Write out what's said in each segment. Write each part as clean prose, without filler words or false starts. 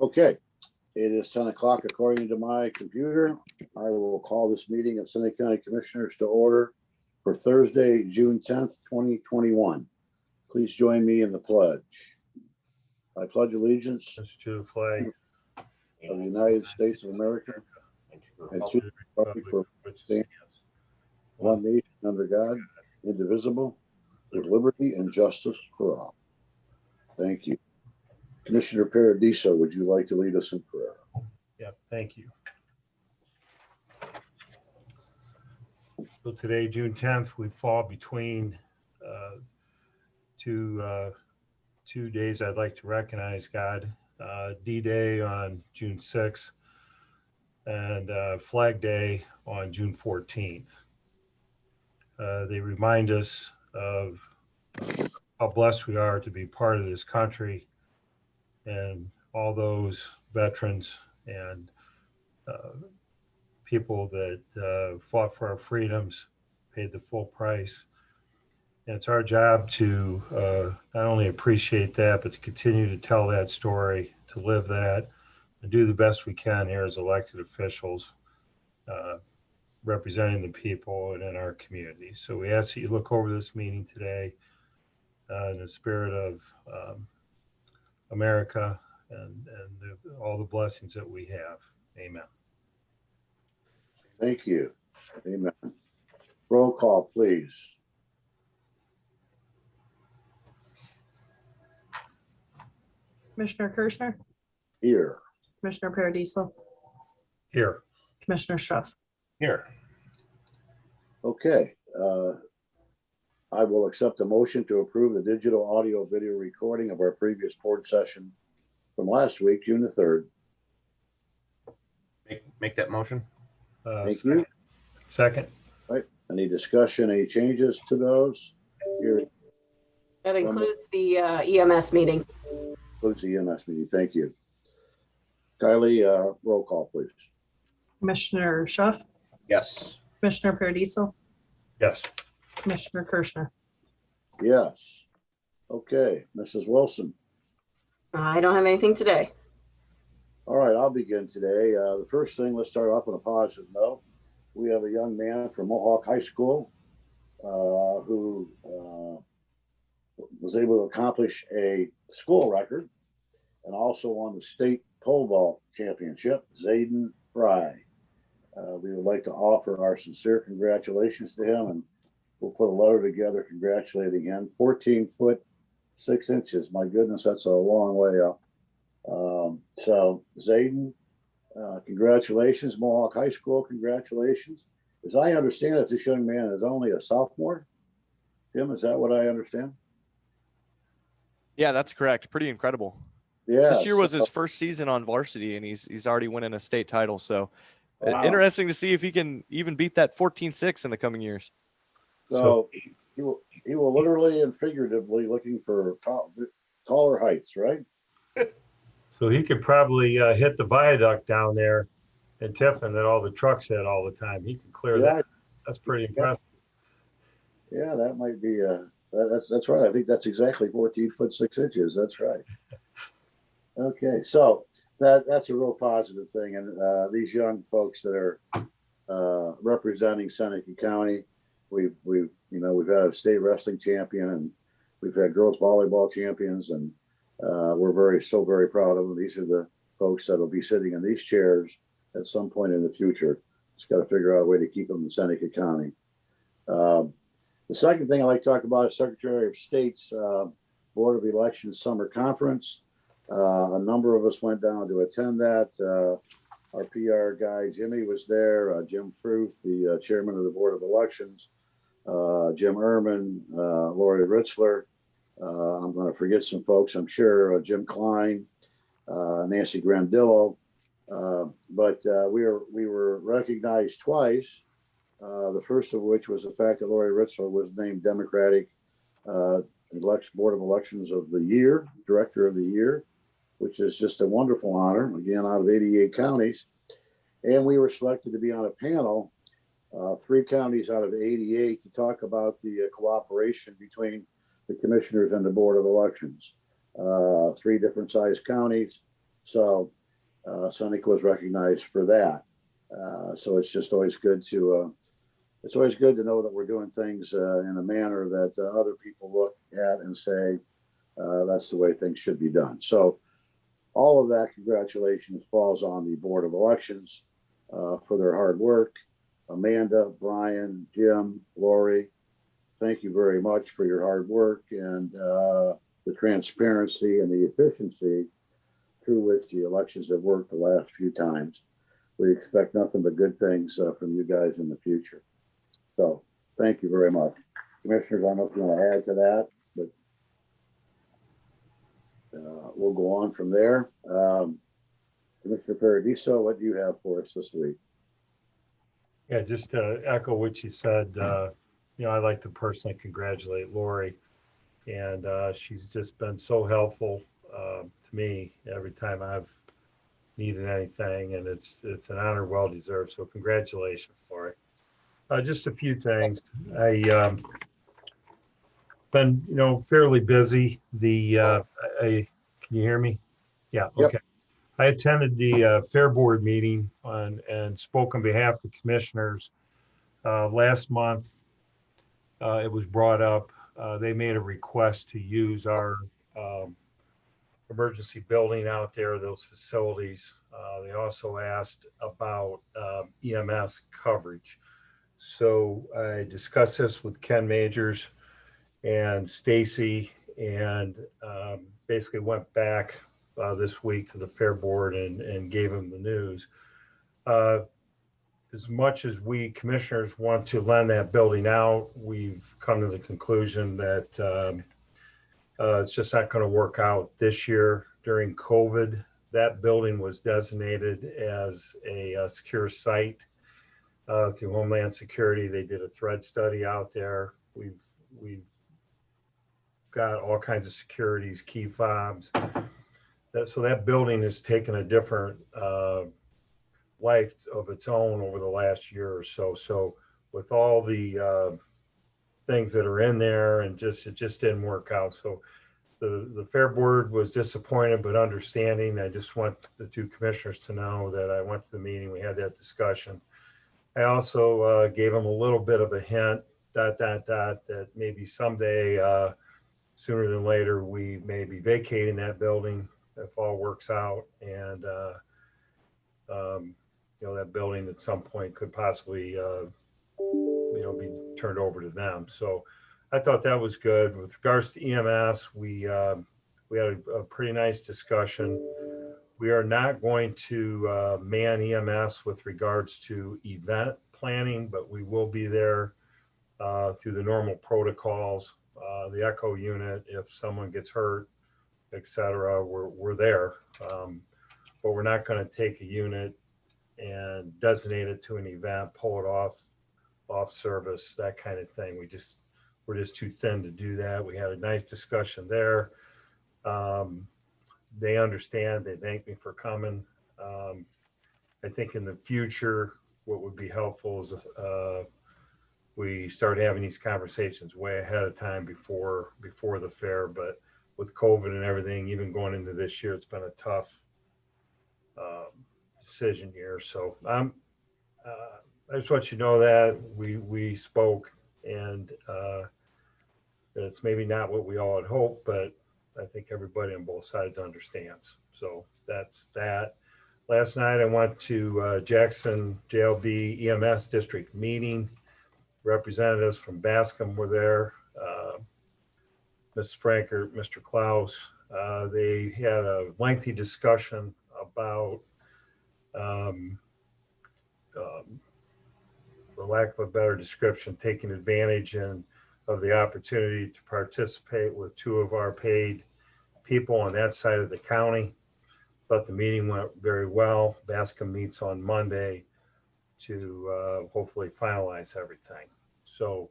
Okay, it is 10 o'clock according to my computer. I will call this meeting of Seneca County Commissioners to order for Thursday, June 10th, 2021. Please join me in the pledge. I pledge allegiance to the flag of the United States of America and to the republic for which stands one nation under God, indivisible, with liberty and justice for all. Thank you. Commissioner Paradiso, would you like to lead us in prayer? Yeah, thank you. So today, June 10th, we fall between two days I'd like to recognize, God. D-Day on June 6th and Flag Day on June 14th. They remind us of how blessed we are to be part of this country and all those veterans and people that fought for our freedoms, paid the full price. And it's our job to not only appreciate that, but to continue to tell that story, to live that, and do the best we can here as elected officials, representing the people and in our community. So we ask that you look over this meeting today in the spirit of America and all the blessings that we have. Amen. Thank you. Amen. Roll call, please. Commissioner Kirschner, Here. Commissioner Paradiso, Here. Commissioner Schroff. Here. Okay. I will accept a motion to approve the digital audio video recording of our previous board session from last week, June the 3rd. Make that motion. Thank you. Second. Right. Any discussion, any changes to those? Here That includes the EMS meeting. includes the EMS meeting. Thank you. Kylie, roll call, please. Commissioner Schroff, Yes. Commissioner Paradiso, Yes. Commissioner Kirschner. Yes. Okay, Mrs. Wilson. I don't have anything today. All right, I'll begin today. The first thing, let's start off on a positive note. We have a young man from Mohawk High School who was able to accomplish a school record and also won the state pole vault championship, Zayden Fry. We would like to offer our sincere congratulations to him, and we'll put a letter together congratulating him. 14 foot 6 inches. My goodness, that's a long way up. So Zayden, congratulations. Mohawk High School, congratulations. As I understand it, this young man is only a sophomore. Tim, is that what I understand? Yeah, that's correct. Pretty incredible. Yeah. This year was his first season on varsity, and he's already winning a state title. So interesting to see if he can even beat that 14-6 in the coming years. So he will literally and figuratively looking for taller heights, right? So he could probably hit the viaduct down there in Tiffin that all the trucks hit all the time. He could clear that. That's pretty impressive. Yeah, that might be that's right. I think that's exactly 14 foot 6 inches. That's right. Okay, so that's a real positive thing. And these young folks that are representing Seneca County, we've had a state wrestling champion and we've had girls volleyball champions, and we're very proud of them. These are the folks that will be sitting in these chairs at some point in the future. Just got to figure out a way to keep them in Seneca County. The second thing I'd like to talk about is Secretary of State's Board of Elections Summer Conference. A number of us went down to attend that. Our PR guy, Jimmy, was there. Jim Fruth, the chairman of the Board of Elections, Jim Ehrman, Lori Ritzler. I'm going to forget some folks, I'm sure. Jim Klein, Nancy Grandillo. But we were recognized twice. The first of which was the fact that Lori Ritzler was named Democratic Board of Elections of the Year, Director of the Year, which is just a wonderful honor, again, out of 88 counties. And we were selected to be on a panel, 3 counties out of 88, to talk about the cooperation between the commissioners and the Board of Elections. 3 different sized counties, So Sonic was recognized for that. So it's just always good to know that we're doing things in a manner that other people look at and say that's the way things should be done. So all of that congratulations falls on the Board of Elections for their hard work. Amanda, Brian, Jim, Lori, thank you very much for your hard work and the transparency and the efficiency through which the elections have worked the last few times. We expect nothing but good things from you guys in the future. So thank you very much. Commissioners, I don't know if you want to add to that, but we'll go on from there. Commissioner Paradiso, what do you have for us this week? Yeah, just to echo what you said, I'd like to personally congratulate Lori, and she's just been so helpful to me every time I've needed anything, and it's an honor well deserved. So congratulations, Lori. Just a few things. I been fairly busy. Can you hear me? Yeah. Yep. Okay. I attended the Fair Board meeting and spoke on behalf of the commissioners last month. It was brought up. They made a request to use our emergency building out there, those facilities. They also asked about EMS coverage. So I discussed this with Ken Majors and Stacy, and basically went back this week to the Fair Board and gave them the news. As much as we commissioners want to lend that building out, we've come to the conclusion that it's just not going to work out this year. During COVID, that building was designated as a secure site through Homeland Security. They did a threat study out there. We've got all kinds of securities, key fobs. So that building has taken a different life of its own over the last year or so. So with all the things that are in there, and it just didn't work out. So the Fair Board was disappointed but understanding. I just want the two commissioners to know that I went to the meeting, we had that discussion. I also gave them a little bit of a hint, that maybe someday, sooner than later, we may be vacating that building if all works out, and that building at some point could possibly be turned over to them. So I thought that was good. With regards to EMS, we had a pretty nice discussion. We are not going to man EMS with regards to event planning, but we will be there through the normal protocols. The echo unit, if someone gets hurt, etc., we're there. But we're not going to take a unit and designate it to an event, pull it off service, that kind of thing. We're just too thin to do that. We had a nice discussion there. They understand. They thank me for coming. I think in the future, what would be helpful is we start having these conversations way ahead of time before the fair. But with COVID and everything, even going into this year, it's been a tough decision year. So I just want you to know that we spoke, and it's maybe not what we all had hoped, but I think everybody on both sides understands. So that's that. Last night I went to Jackson JLB EMS district meeting. Representatives from Bascom were there. Ms. Franker, Mr. Klaus. They had a lengthy discussion about, for lack of a better description, taking advantage of the opportunity to participate with two of our paid people on that side of the county. Thought the meeting went very well. Bascom meets on Monday to hopefully finalize everything. So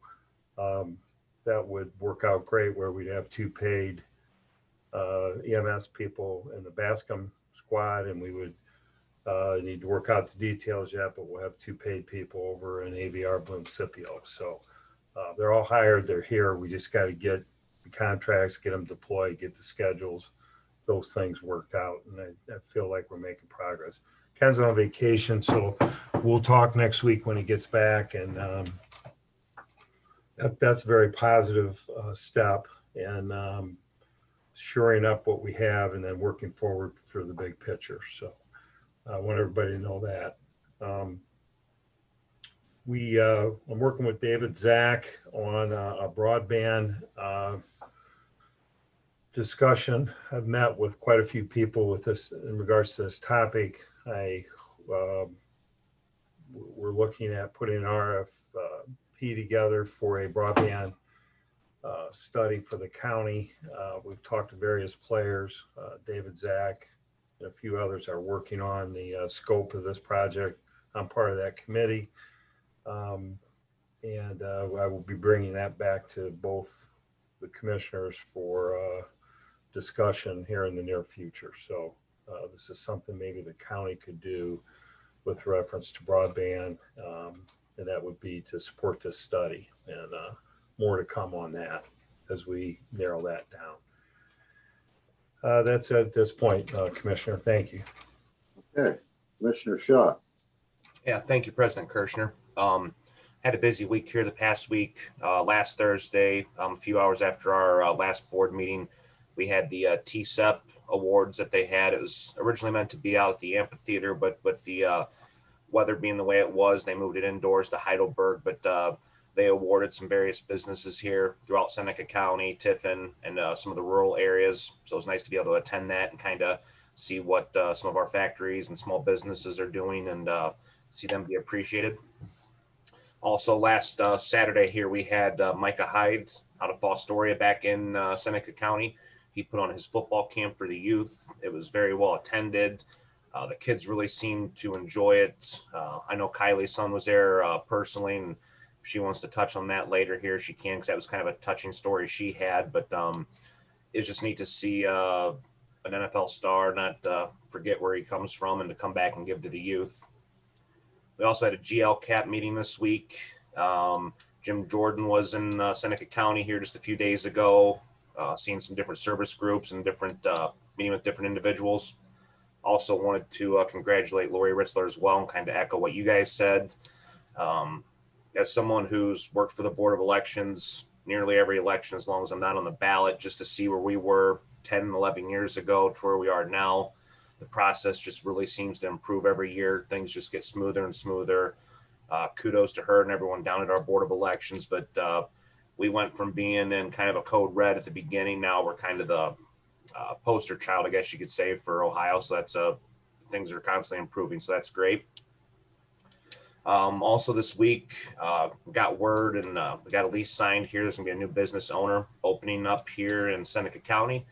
that would work out great, where we'd have two paid EMS people in the Bascom squad, and we would need to work out the details yet, but we'll have two paid people over in AVR Bloom Scipio. So they're all hired, they're here. We just got to get the contracts, get them deployed, get the schedules. those things worked out, and I feel like we're making progress. Ken's on vacation, so we'll talk next week when he gets back, and that's a very positive step, and shoring up what we have and then working forward for the big picture. So I want everybody to know that. I'm working with David Zach on a broadband discussion. I've met with quite a few people with this in regards to this topic. We're looking at putting an RFP together for a broadband study for the county. We've talked to various players. David Zach and a few others are working on the scope of this project. I'm part of that committee. And I will be bringing that back to both the commissioners for discussion here in the near future. So this is something maybe the county could do with reference to broadband, and that would be to support this study, and more to come on that as we narrow that down. That's it at this point, Commissioner. Thank you. Okay, Commissioner Shaw. Yeah, thank you, President Kirschner. Had a busy week here the past week. Last Thursday, a few hours after our last board meeting, we had the T-Sep Awards that they had. It was originally meant to be out at the amphitheater, but with the weather being the way it was, they moved it indoors to Heidelberg. But they awarded some various businesses here throughout Seneca County, Tiffin, and some of the rural areas. So it was nice to be able to attend that and kind of see what some of our factories and small businesses are doing, and see them be appreciated. Also, last Saturday here, we had Micah Hyde out of Fostoria back in Seneca County. He put on his football camp for the youth. It was very well attended. The kids really seemed to enjoy it. I know Kylie's son was there personally, and if she wants to touch on that later here, she can, because that was kind of a touching story she had. But it's just neat to see an NFL star not forget where he comes from and to come back and give to the youth. We also had a GL Cap meeting this week. Jim Jordan was in Seneca County here just a few days ago, seeing some different service groups and different meeting with different individuals. Also wanted to congratulate Lori Ritzler as well, and kind of echo what you guys said. As someone who's worked for the Board of Elections nearly every election, as long as I'm not on the ballot, just to see where we were 10, 11 years ago to where we are now, the process just really seems to improve every year. Things just get smoother and smoother. Kudos to her and everyone down at our Board of Elections. But we went from being in kind of a code red at the beginning. Now we're kind of the poster child, I guess you could say, for Ohio. So that's things are constantly improving. So that's great. Also this week, we got word, and we got a lease signed here. There's gonna be a new business owner opening up here in Seneca County.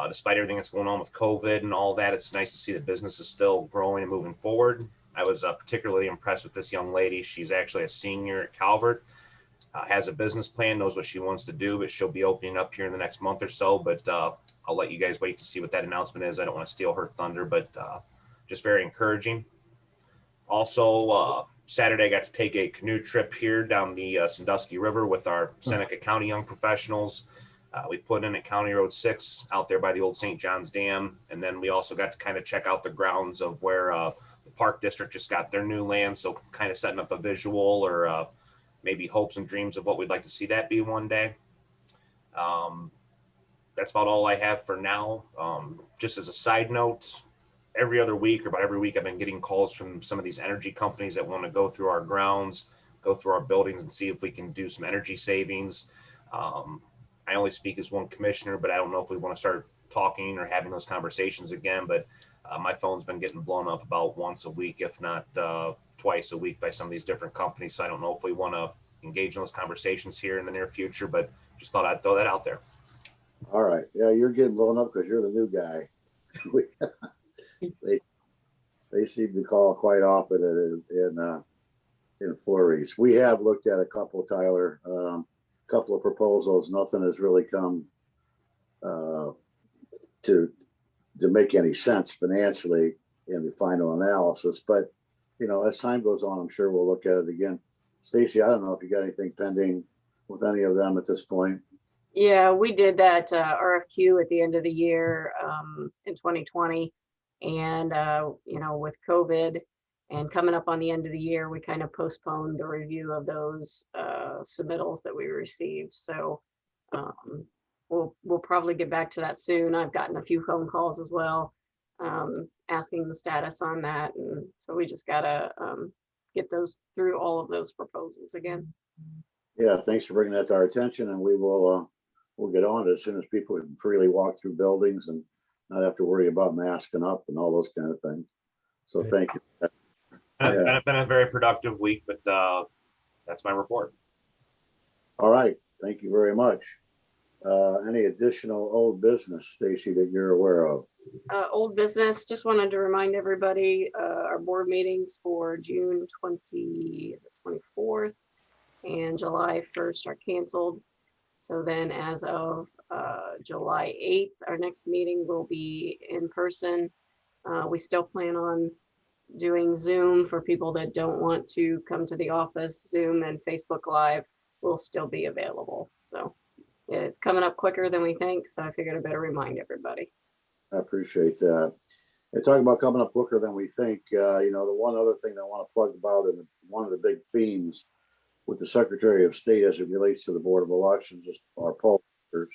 Despite everything that's going on with COVID and all that, it's nice to see the business is still growing and moving forward. I was particularly impressed with this young lady. She's actually a senior at Calvert, has a business plan, knows what she wants to do, but she'll be opening up here in the next month or so. But I'll let you guys wait to see what that announcement is. I don't want to steal her thunder, but just very encouraging. Also, Saturday, I got to take a canoe trip here down the Sandusky River with our Seneca County young professionals. We put in at County Road 6 out there by the old St. John's Dam. And then we also got to kind of check out the grounds of where the Park District just got their new land. So kind of setting up a visual, or maybe hopes and dreams of what we'd like to see that be one day. That's about all I have for now. Just as a side note, every other week or about every week, I've been getting calls from some of these energy companies that want to go through our grounds, go through our buildings, and see if we can do some energy savings. I only speak as one commissioner, but I don't know if we want to start talking or having those conversations again. But my phone's been getting blown up about once a week, if not twice a week, by some of these different companies. So I don't know if we want to engage in those conversations here in the near future, but just thought I'd throw that out there. All right. Yeah, you're getting blown up because you're the new guy. They seem to call quite often in flurries. We have looked at a couple, Tyler, couple of proposals. Nothing has really come to make any sense financially in the final analysis. But as time goes on, I'm sure we'll look at it again. Stacy, I don't know if you got anything pending with any of them at this point. Yeah, we did that RFQ at the end of the year in 2020. And, with COVID and coming up on the end of the year, we kind of postponed the review of those submittals that we received. So we'll probably get back to that soon. I've gotten a few phone calls as well, asking the status on that. And so we just gotta get those through all of those proposals again. Yeah, thanks for bringing that to our attention, and we will we'll get on it as soon as people can freely walk through buildings and not have to worry about masking up and all those kind of things. So thank you. It's been a very productive week, but that's my report. All right, thank you very much. Any additional old business, Stacy, that you're aware of? Old business, just wanted to remind everybody, our board meetings for June 24th and July 1st are canceled. So then as of July 8th, our next meeting will be in person. We still plan on doing Zoom for people that don't want to come to the office. Zoom and Facebook Live will still be available. So it's coming up quicker than we think. So I figured I better remind everybody. I appreciate that. And talking about coming up quicker than we think, the one other thing I want to plug about, and one of the big themes with the Secretary of State as it relates to the Board of Elections is our poll workers.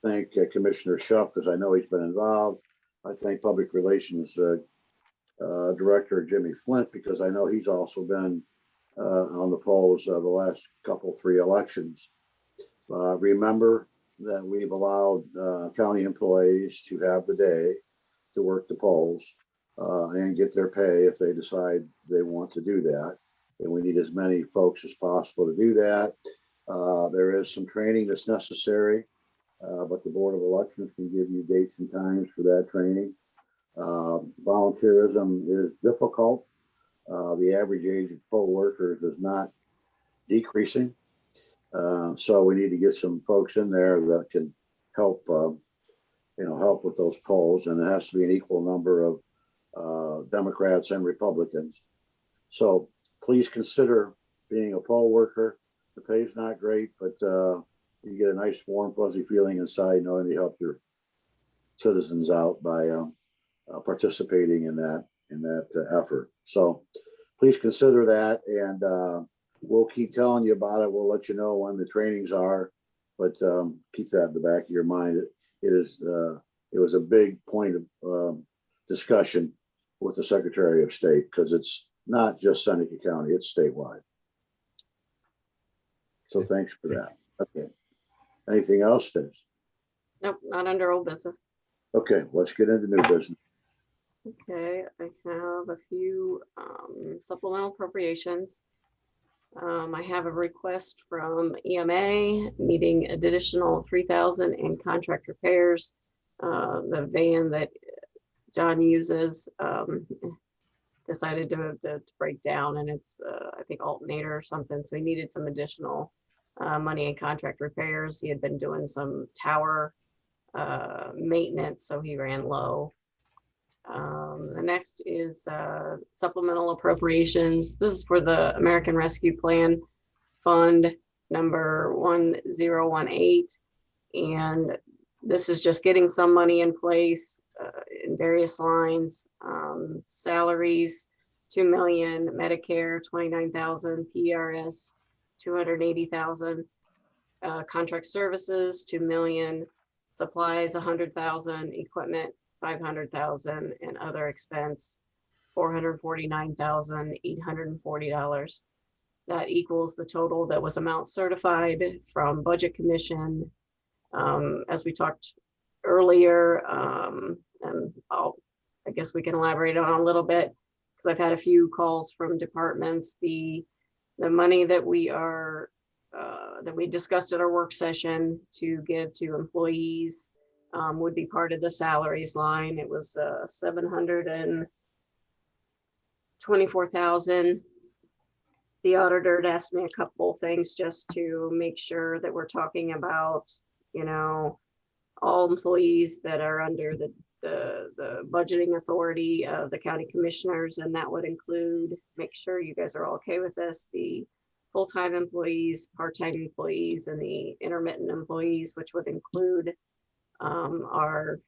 Thank Commissioner Schuff, because I know he's been involved. I thank Public Relations Director Jimmy Flint, because I know he's also been on the polls the last three elections. Remember that we've allowed county employees to have the day to work the polls and get their pay if they decide they want to do that. And we need as many folks as possible to do that. There is some training that's necessary, but the Board of Elections can give you dates and times for that training. Volunteerism is difficult. The average age of poll workers is not decreasing. So we need to get some folks in there that can help, help with those polls, and it has to be an equal number of Democrats and Republicans. So please consider being a poll worker. The pay's not great, but you get a nice, warm, fuzzy feeling inside knowing you help your citizens out by participating in that effort. So please consider that, and we'll keep telling you about it. We'll let you know when the trainings are, but keep that in the back of your mind. It was a big point of discussion with the Secretary of State, because it's not just Seneca County, it's statewide. So thanks for that. Okay. Anything else, Stace? Nope, not under old business. Okay, let's get into new business. Okay, I have a few supplemental appropriations. I have a request from EMA needing additional $3,000 in contract repairs. The van that John uses decided to break down, and it's I think alternator or something. So he needed some additional money in contract repairs. He had been doing some tower maintenance, so he ran low. The next is supplemental appropriations. This is for the American Rescue Plan Fund number 1018. And this is just getting some money in place in various lines. Salaries, $2 million, Medicare, $29,000, PRS, $280,000, contract services, $2 million, supplies, $100,000, equipment, $500,000, and other expense, $449,840. That equals the total that was amount certified from Budget Commission. As we talked earlier, and I guess we can elaborate on a little bit, because I've had a few calls from departments. The money that we discussed at our work session to give to employees would be part of the salaries line. It was $724,000. The auditor had asked me a couple things just to make sure that we're talking about, all employees that are under the budgeting authority of the county commissioners, and that would include, make sure you guys are all okay with this, the full-time employees, part-time employees, and the intermittent employees, which would include our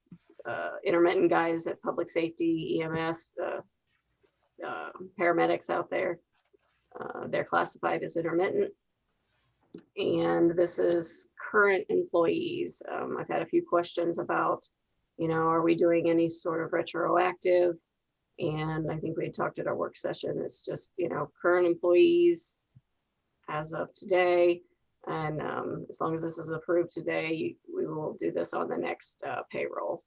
intermittent guys at public safety, EMS, paramedics out there. They're classified as intermittent. And this is current employees. I've had a few questions about, are we doing any sort of retroactive? And I think we had talked at our work session. It's just, current employees as of today. And as long as this is approved today, we will do this on the next payroll.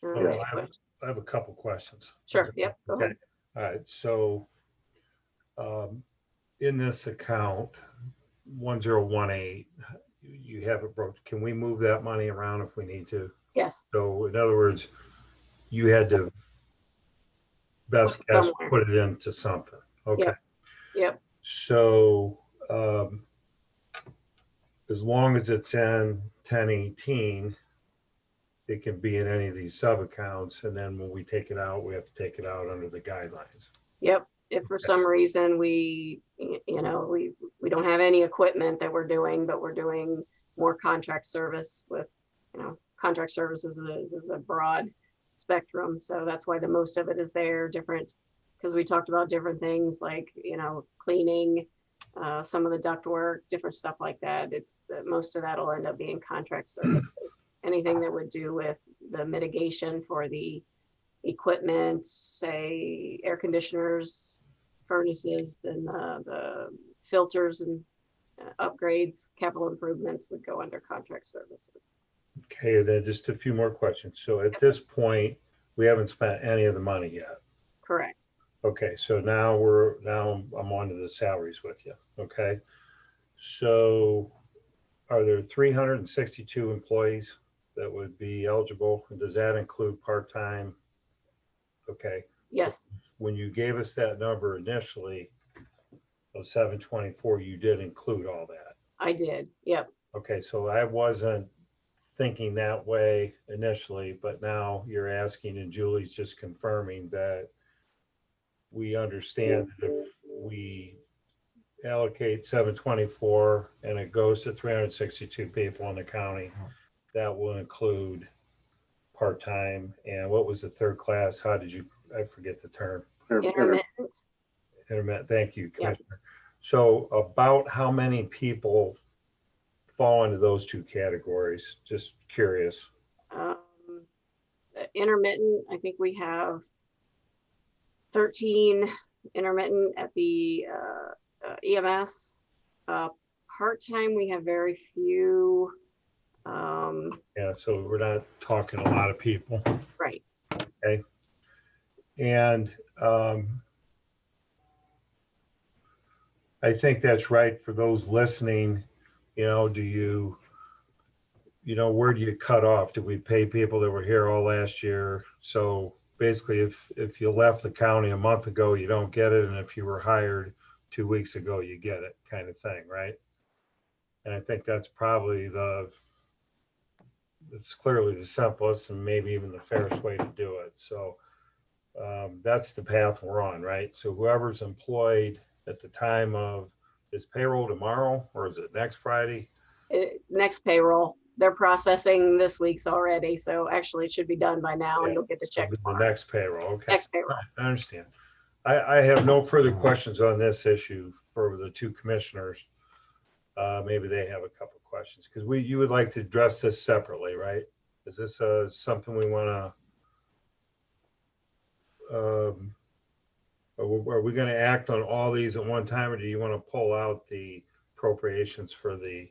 So I have a couple questions. Sure. Yep. Go ahead. All right. So in this account, 1018, you have it broke. Can we move that money around if we need to? Yes. So in other words, you had to best guess Somewhere. put it into something. Okay. Yep. So as long as it's in 1018, it can be in any of these sub accounts. And then when we take it out, we have to take it out under the guidelines. Yep. If for some reason we don't have any equipment that we're doing, but we're doing more contract service with, contract services is a broad spectrum. So that's why the most of it is there, different, because we talked about different things like, cleaning, some of the duct work, different stuff like that. It's most of that will end up being contract services. Anything that would do with the mitigation for the equipment, say air conditioners, furnaces, then the filters and upgrades, capital improvements would go under contract services. Okay, then just a few more questions. So at this point, we haven't spent any of the money yet. Correct. Okay, so now I'm on to the salaries with you. Okay. So are there 362 employees that would be eligible? And does that include part-time? Okay. Yes. When you gave us that number initially of 724, you did include all that. I did. Yep. Okay, so I wasn't thinking that way initially, but now you're asking and Julie's just confirming that we understand that if we allocate 724 and it goes to 362 people in the county, that will include part-time. And what was the third class? How did you, I forget the term. Intermittent. Intermittent. Thank you, Commissioner. So about how many people fall into those two categories? Just curious. Intermittent, I think we have 13 intermittent at the EMS. Part-time, we have very few. Yeah, so we're not talking a lot of people. Right. Okay. And I think that's right for those listening. Where do you cut off? Do we pay people that were here all last year? So basically, if you left the county a month ago, you don't get it. And if you were hired 2 weeks ago, you get it, kind of thing, right? And I think that's probably it's clearly the simplest and maybe even the fairest way to do it. So that's the path we're on, right? So whoever's employed at the time of, is payroll tomorrow or is it next Friday? Next payroll. They're processing this week's already. So actually it should be done by now and you'll get the check The tomorrow. next payroll, okay. Next payroll. Right, I understand. I have no further questions on this issue for the two commissioners. Maybe they have a couple questions because you would like to address this separately, right? Is this something we want to, are we going to act on all these at one time, or do you want to pull out the appropriations for the?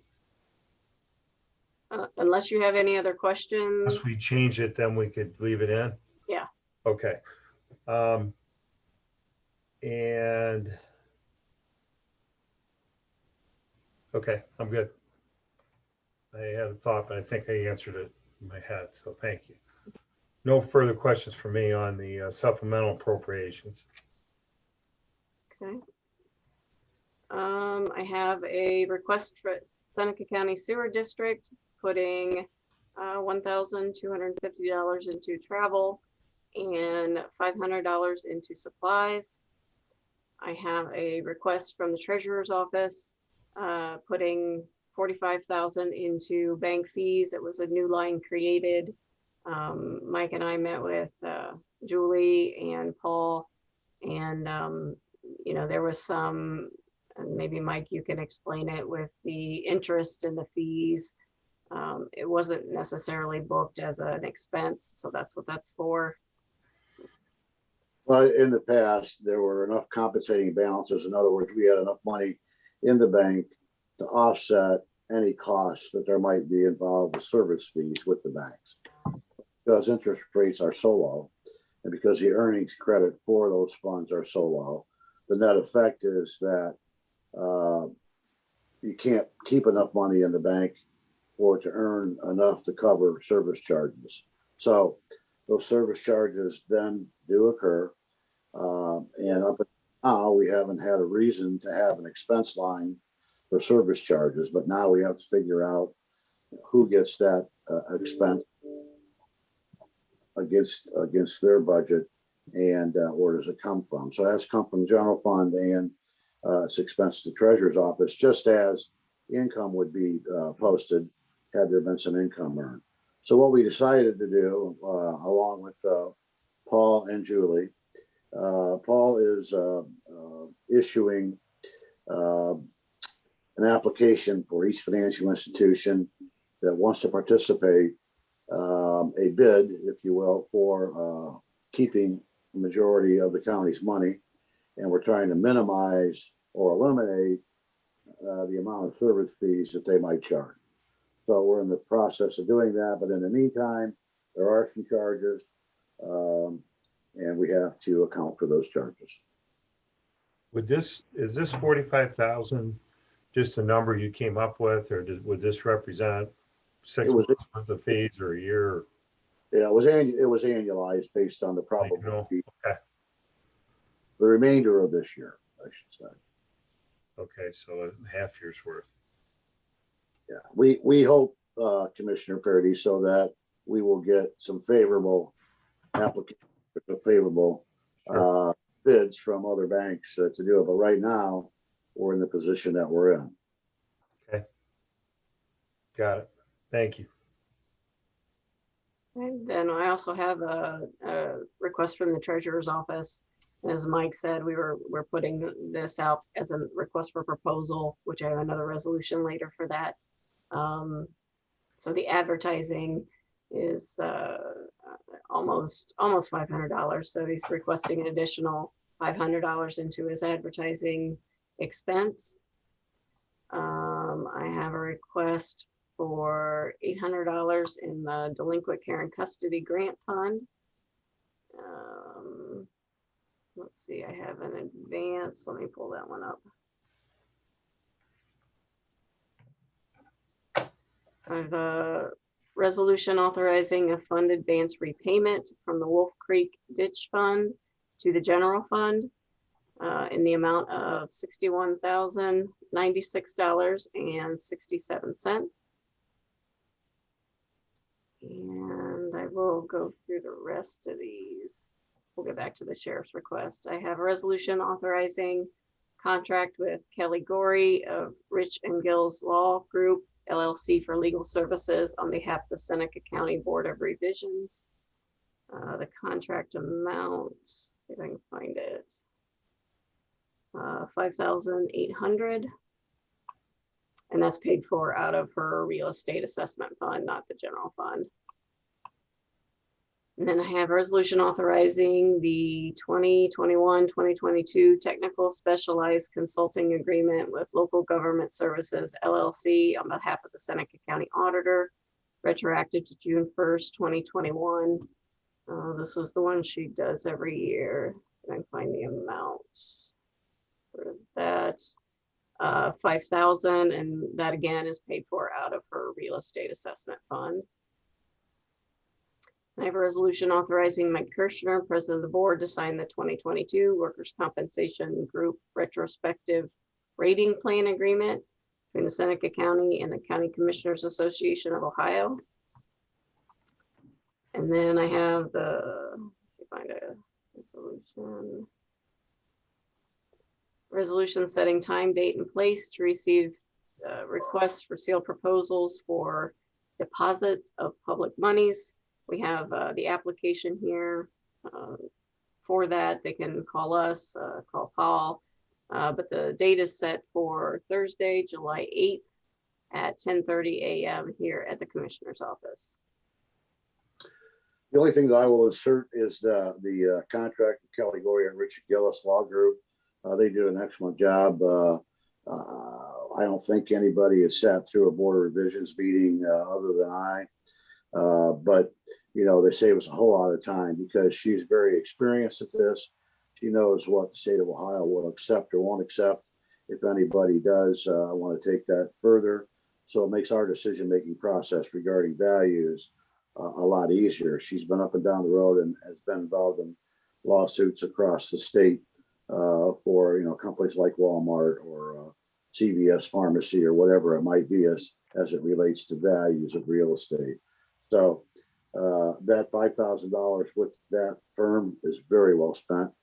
Unless you have any other questions. Once we change it, then we could leave it in? Yeah. Okay. And okay, I'm good. I had a thought, but I think I answered it in my head, so thank you. No further questions for me on the supplemental appropriations. Okay. I have a request for Seneca County Sewer District putting $1,250 into travel and $500 into supplies. I have a request from the treasurer's office, putting 45,000 into bank fees. It was a new line created. Mike and I met with Julie and Paul, and there was some, and maybe Mike, you can explain it, with the interest and the fees. It wasn't necessarily booked as an expense, so that's what that's for. Well, in the past, there were enough compensating balances. In other words, we had enough money in the bank to offset any costs that there might be involved with service fees with the banks. Because interest rates are so low, and because the earnings credit for those funds are so low, the net effect is that you can't keep enough money in the bank for it to earn enough to cover service charges. So those service charges then do occur. And up until now, we haven't had a reason to have an expense line for service charges, but now we have to figure out who gets that expense against their budget, and where does it come from? So it has come from general fund, and it's expense to treasurer's office, just as income would be posted had there been some income earned. So what we decided to do, along with Paul and Julie, Paul is issuing an application for each financial institution that wants to participate, a bid, if you will, for keeping the majority of the county's money. And we're trying to minimize or eliminate the amount of service fees that they might charge. So we're in the process of doing that. But in the meantime, there are some charges, and we have to account for those charges. Is this 45,000 just a number you came up with, or would this represent 6 months worth of fees or a year? Yeah, it was annualized based on the probable fee. Okay. The remainder of this year, I should say. Okay, so a half year's worth. Yeah, we hope, Commissioner Paradiso, that we will get some favorable applications, favorable bids from other banks to do it. But right now, we're in the position that we're in. Okay. Got it. Thank you. And then I also have a request from the treasurer's office. As Mike said, we're putting this out as a request for proposal, which I have another resolution later for that. So the advertising is almost $500. So he's requesting an additional $500 into his advertising expense. I have a request for $800 in the Delinquent Care and Custody Grant Fund. Let's see, I have an advance. Let me pull that one up. I have a resolution authorizing a fund advance repayment from the Wolf Creek Ditch Fund to the general fund in the amount of $61,096.67. And I will go through the rest of these. We'll get back to the sheriff's request. I have a resolution authorizing contract with Kelly Gorey of Rich and Gills Law Group, LLC, for legal services on behalf of the Seneca County Board of Revisions. The contract amount, see if I can find it, $5,800. And that's paid for out of her real estate assessment fund, not the general fund. And then I have a resolution authorizing the 2021-2022 technical specialized consulting agreement with Local Government Services, LLC, on behalf of the Seneca County Auditor, retroactive to June 1st, 2021. This is the one she does every year. I can find the amounts for that. $5,000, and that again is paid for out of her real estate assessment fund. I have a resolution authorizing Mike Kirschner, President of the Board, to sign the 2022 Workers' Compensation Group Retrospective Rating Plan Agreement between the Seneca County and the County Commissioners Association of Ohio. And then I have the, let's see, find a resolution. Resolution setting time, date, and place to receive requests for sealed proposals for deposits of public monies. We have the application here. For that, they can call us, call Paul. But the date is set for Thursday, July 8th at 10:30 a.m. here at the Commissioner's office. The only thing that I will insert is the contract with Kelly Gory and Richard Gillis Law Group. They do an excellent job. I don't think anybody has sat through a board of revisions meeting other than I. But, you know, they save us a whole lot of time because she's very experienced at this. She knows what the state of Ohio will accept or won't accept. If anybody does, I want to take that further. So it makes our decision-making process regarding values a lot easier. She's been up and down the road and has been involved in lawsuits across the state for, you know, companies like Walmart or CVS Pharmacy or whatever it might be as it relates to values of real estate. So that $5,000 with that firm is very well spent.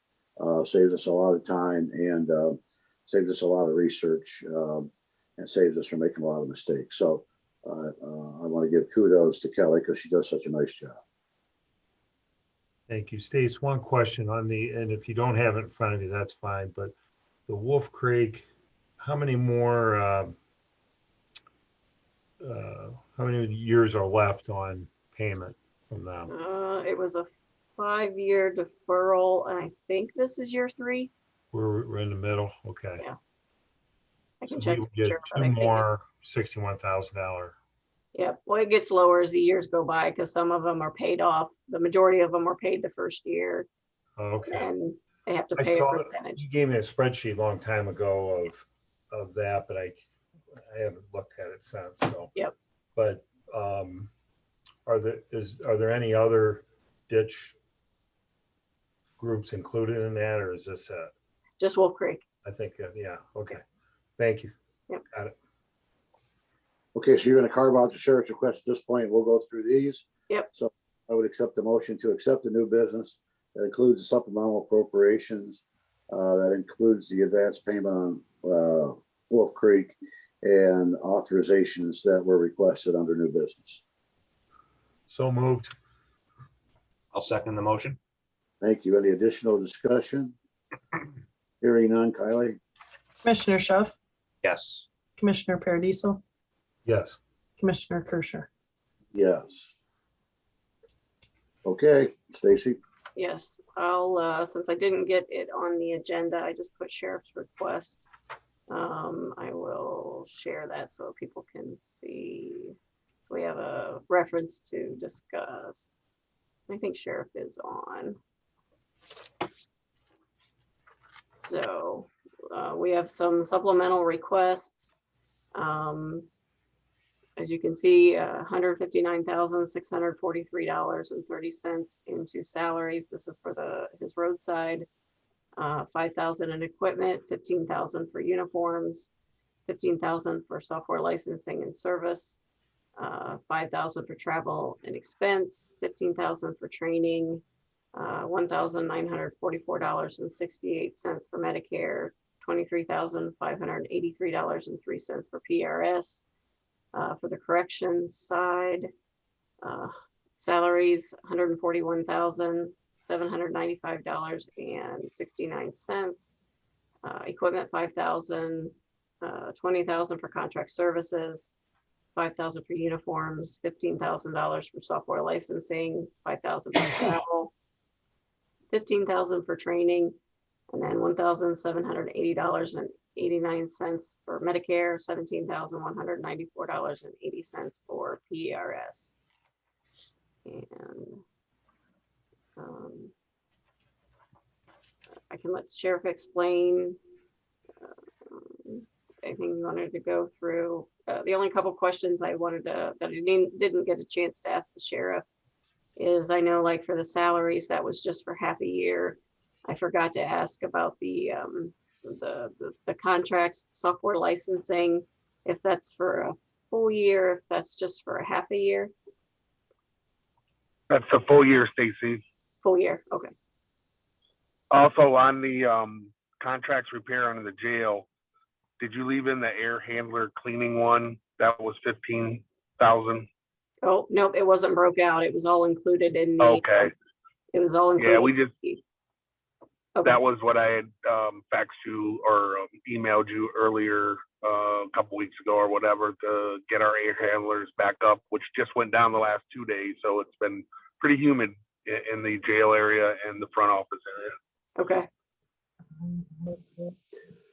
Saves us a lot of time and saves us a lot of research and saves us from making a lot of mistakes. So I want to give kudos to Kelly because she does such a nice job. Thank you. Stace, one question on and if you don't have it in front of you, that's fine, but the Wolf Creek, how many more, how many years are left on payment from them? It was a 5-year deferral, and I think this is year 3. We're in the middle, okay. Yeah. I So can check. we would get sure, but two I think more $61,000. Yep. Well, it gets lower as the years go by because some of them are paid off. The majority of them are paid the first year, Okay. and they have to I pay a saw percentage. you gave me a spreadsheet a long time ago of that, but I haven't looked at it since. So. Yep. But are there any other ditch groups included in that, or is this it? Just Wolf Creek. I think yeah. Okay. Thank you. Yep. Got it. Okay, so you're going to carve out the sheriff's request at this point. We'll go through these. Yep. So I would accept the motion to accept the new business. That includes the supplemental appropriations. That includes the advance payment on Wolf Creek and authorizations that were requested under new business. So moved. I'll second the motion. Thank you. Any additional discussion? Hearing none. Kylie? Commissioner Schuff, Yes. Commissioner Paradiso, Yes. Commissioner Kirschner. Yes. Okay, Stacy? Yes, I'll, since I didn't get it on the agenda, I just put sheriff's request. I will share that so people can see. So we have a reference to discuss. I think sheriff is on. So we have some supplemental requests. As you can see, $159,643.30 into salaries. This is for his roadside. $5,000 in equipment, $15,000 for uniforms, $15,000 for software licensing and service, $5,000 for travel and expense, $15,000 for training, $1,944.68 for Medicare, $23,583.03 for PRS. For the corrections side, salaries, $141,795.69. Equipment, $5,000, $20,000 for contract services, $5,000 for uniforms, $15,000 for software licensing, $5,000 for travel, $15,000 for training, and then $1,780.89 for Medicare, $17,194.80 for PRS. And I can let Sheriff explain anything you wanted to go through. The only couple questions I wanted to, that I didn't get a chance to ask the Sheriff is, I know like for the salaries, that was just for half a year. I forgot to ask about the contracts, software licensing, if that's for a full year, if that's just for a half a year. That's a full year, Stacy. Full year, okay. Also on the contracts repair under the jail, did you leave in the air handler cleaning one? That was 15,000. Oh, nope, it wasn't broke out. It was all included in the. Okay. It was all included. Yeah, we just, Okay. that was what I had faxed you or emailed you earlier a couple weeks ago or whatever to get our air handlers back up, which just went down the last 2 days. So it's been pretty humid in the jail area and the front office area. Okay.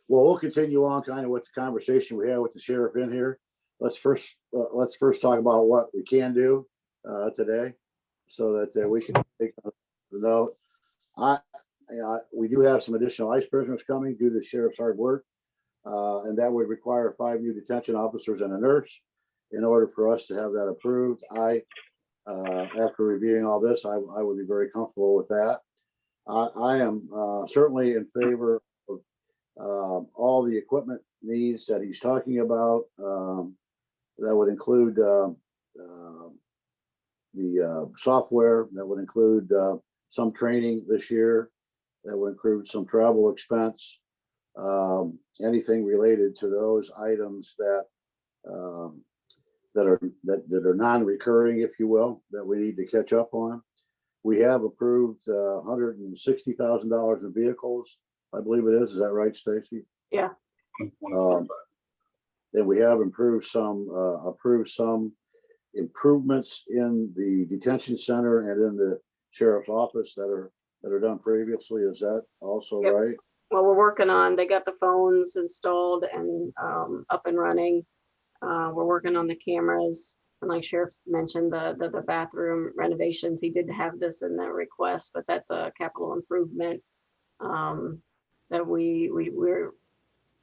Well, we'll continue on kind of with the conversation we had with the sheriff in here. Let's first talk about what we can do today, so that we can take the note. We do have some additional ICE prisoners coming due to the sheriff's hard work, and that would require 5 new detention officers and a nurse. In order for us to have that approved, after reviewing all this, I would be very comfortable with that. I am certainly in favor of all the equipment needs that he's talking about. That would include the software. That would include some training this year. That would include some travel expense. Anything related to those items that are non-recurring, if you will, that we need to catch up on. We have approved $160,000 in vehicles, I believe it is. Is that right, Stacy? Yeah. And we have approved some improvements in the detention center and in the sheriff's office that are done previously. Is that also Yep. right? Well, we're working on, they got the phones installed and up and running. We're working on the cameras. And like Sheriff mentioned, the bathroom renovations, he did have this in the request, but that's a capital improvement that we're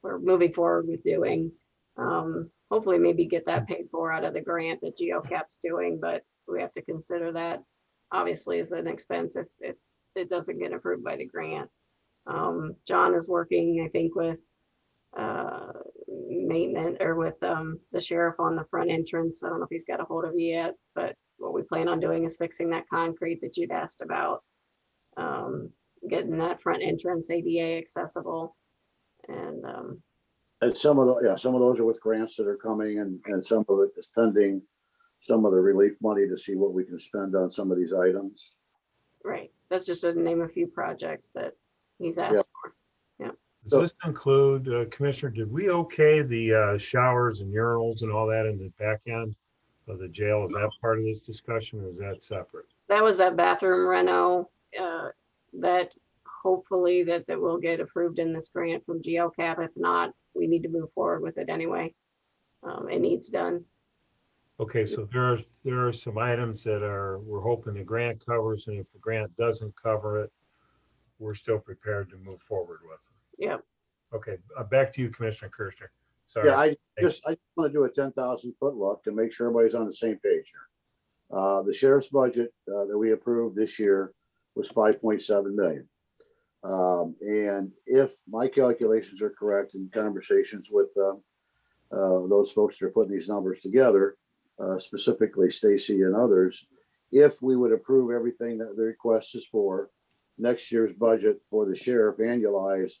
moving forward with doing. Hopefully maybe get that paid for out of the grant that GeoCap's doing, but we have to consider that obviously as an expense if it doesn't get approved by the grant. John is working, I think, with maintenance or with the sheriff on the front entrance. I don't know if he's got a hold of you yet, but what we plan on doing is fixing that concrete that you'd asked about, getting that front entrance ADA accessible. And some of those are with grants that are coming, and some of it is pending some of the relief money to see what we can spend on some of these items. Right. That's just to name a few projects that he's asked for. Yeah. Does this include, Commissioner, did we okay the showers and urinals and all that in the back end of the jail? Is that part of this discussion, or is that separate? That was that bathroom reno that hopefully that will get approved in this grant from GeoCap. If not, we need to move forward with it anyway. It needs done. Okay, so there are some items that we're hoping the grant covers, and if the grant doesn't cover it, we're still prepared to move forward with it. Yep. Okay, back to you, Commissioner Kirchner. Sorry. Yeah, I just want to do a 10,000-foot look to make sure everybody's on the same page here. The sheriff's budget that we approved this year was $5.7 million. And if my calculations are correct in conversations with those folks that are putting these numbers together, specifically Stacy and others, if we would approve everything that the request is for, next year's budget for the sheriff annualized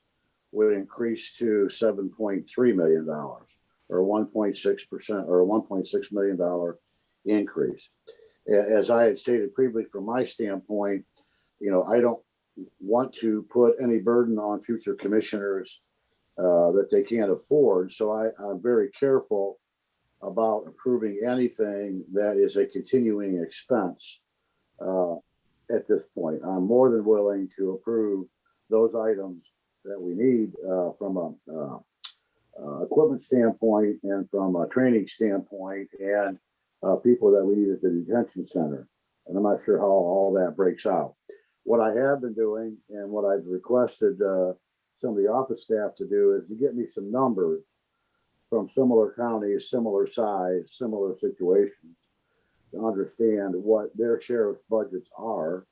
would increase to $7.3 million, or 1.6%, or a $1.6 million increase. As I had stated previously, from my standpoint, I don't want to put any burden on future commissioners that they can't afford. So I'm very careful about approving anything that is a continuing expense at this point. I'm more than willing to approve those items that we need from a equipment standpoint and from a training standpoint, and people that we need at the detention center. And I'm not sure how all that breaks out. What I have been doing and what I've requested some of the office staff to do is to get me some numbers from similar counties, similar size, similar situations, to understand what their sheriff's budgets are,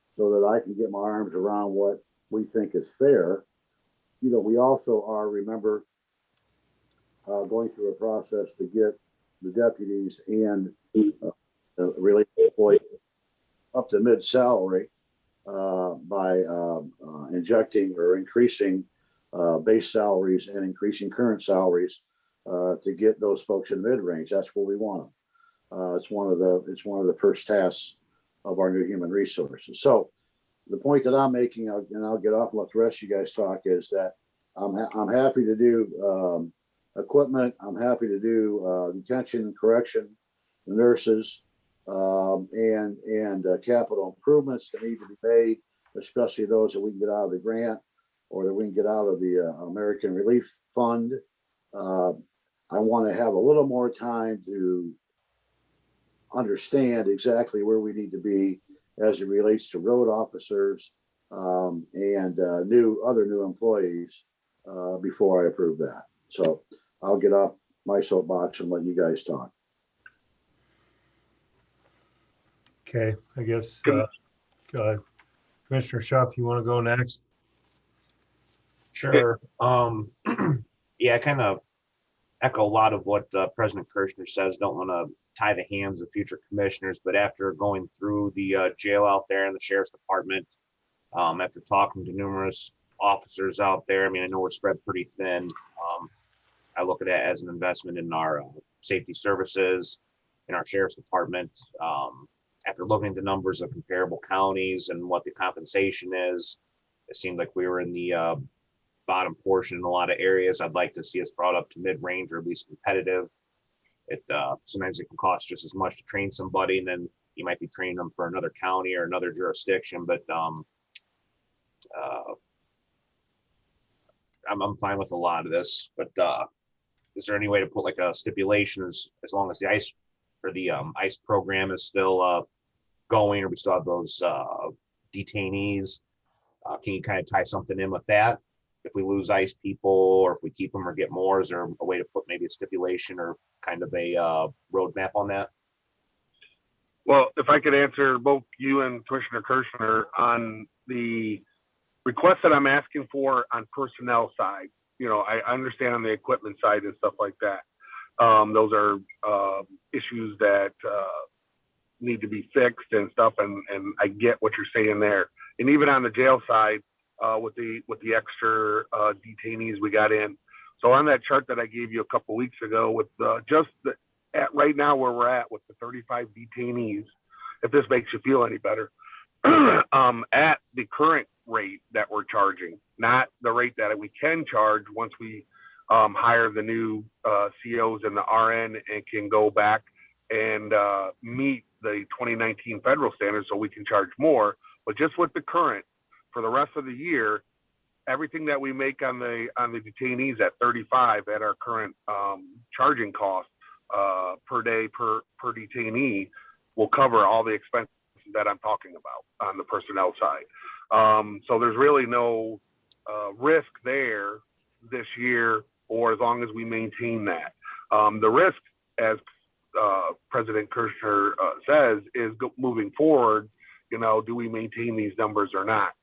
so that I can get my arms around what we think is fair. We also are, remember, going through a process to get the deputies and related employees up to mid-salary by injecting or increasing base salaries and increasing current salaries to get those folks in mid-range. That's where we want them. It's one of the first tasks of our new human resources. So the point that I'm making, and I'll get off and let the rest of you guys talk, is that I'm happy to do equipment. I'm happy to do detention, correction, nurses, and capital improvements that need to be made, especially those that we can get out of the grant or that we can get out of the American Relief Fund. I want to have a little more time to understand exactly where we need to be as it relates to road officers and other new employees before I approve that. So I'll get off my soapbox and let you guys talk. Okay, I guess Commissioner Schuff, you want to go next? Sure. Yeah, I kind of echo a lot of what President Kirshner says. Don't want to tie the hands of future commissioners, but after going through the jail out there and the sheriff's department, after talking to numerous officers out there, I mean, I know we're spread pretty thin. I look at it as an investment in our safety services, in our sheriff's department. After looking at the numbers of comparable counties and what the compensation is, it seemed like we were in the bottom portion in a lot of areas. I'd like to see us brought up to mid-range or at least competitive. It sometimes it can cost just as much to train somebody, and then you might be training them for another county or another jurisdiction. But I'm fine with a lot of this. But is there any way to put like a stipulation as long as the ICE or the ICE program is still going, or we still have those detainees? Can you kind of tie something in with that? If we lose ICE people, or if we keep them or get more, is there a way to put maybe a stipulation or kind of a roadmap on that? Well, if I could answer both you and Commissioner Kirshner on the request that I'm asking for on personnel side. You know, I understand on the equipment side and stuff like that. Those are issues that need to be fixed and stuff, and I get what you're saying there. And even on the jail side, with the extra detainees we got in. So on that chart that I gave you a couple weeks ago, with at right now where we're at with the 35 detainees, if this makes you feel any better, at the current rate that we're charging, not the rate that we can charge once we hire the new COs and the RN and can go back and meet the 2019 federal standards, so we can charge more. But just with the current, for the rest of the year, everything that we make on the detainees at 35 at our current charging cost per day per detainee will cover all the expenses that I'm talking about on the personnel side. So there's really no risk there this year, or as long as we maintain that. The risk, as President Kirshner says, is moving forward. You know, do we maintain these numbers or not?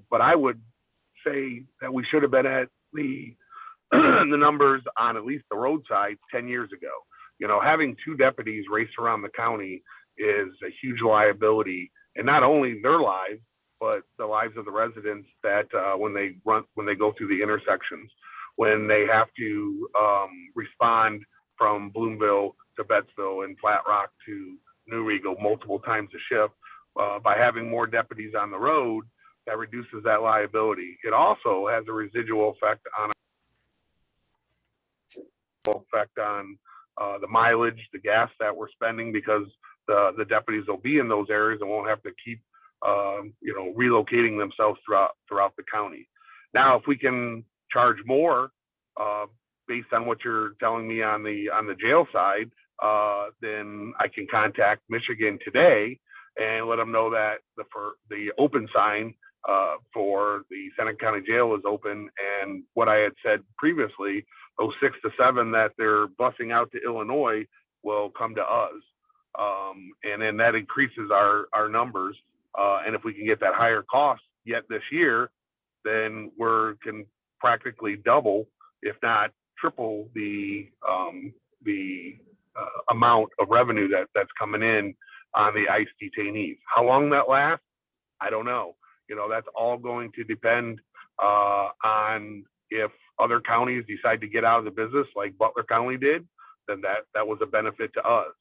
But I would say that we should have been at the the numbers on at least the roadside 10 years ago. You know, having 2 deputies race around the county is a huge liability, and not only their lives, but the lives of the residents that when they go through the intersections, when they have to respond from Bloomville to Bettsville and Flat Rock to New Rigo multiple times a shift. By having more deputies on the road, that reduces that liability. It also has a residual effect on the mileage, the gas that we're spending, because the deputies will be in those areas and won't have to keep relocating themselves throughout the county. Now, if we can charge more based on what you're telling me on the jail side, then I can contact Michigan today and let them know that the open sign for the Seneca County Jail is open, and what I had said previously, those 6 to 7 that they're busing out to Illinois will come to us, and then that increases our numbers. And if we can get that higher cost yet this year, then we can practically double, if not triple, the amount of revenue that's coming in on the ICE detainees. How long that lasts, I don't know. You know, that's all going to depend on if other counties decide to get out of the business like Butler County did, then that was a benefit to us.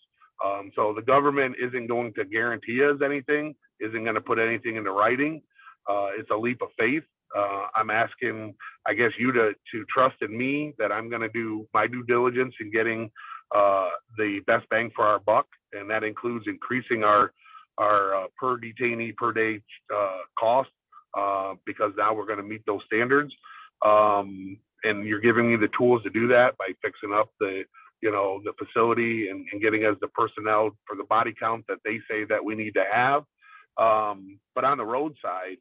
So the government isn't going to guarantee us anything, isn't going to put anything into writing. It's a leap of faith. I'm asking, I guess, you to trust in me that I'm going to do my due diligence in getting the best bang for our buck, and that includes increasing our per detainee per day cost, because now we're going to meet those standards. And you're giving me the tools to do that by fixing up the facility and getting us the personnel for the body count that they say that we need to have. But on the roadside,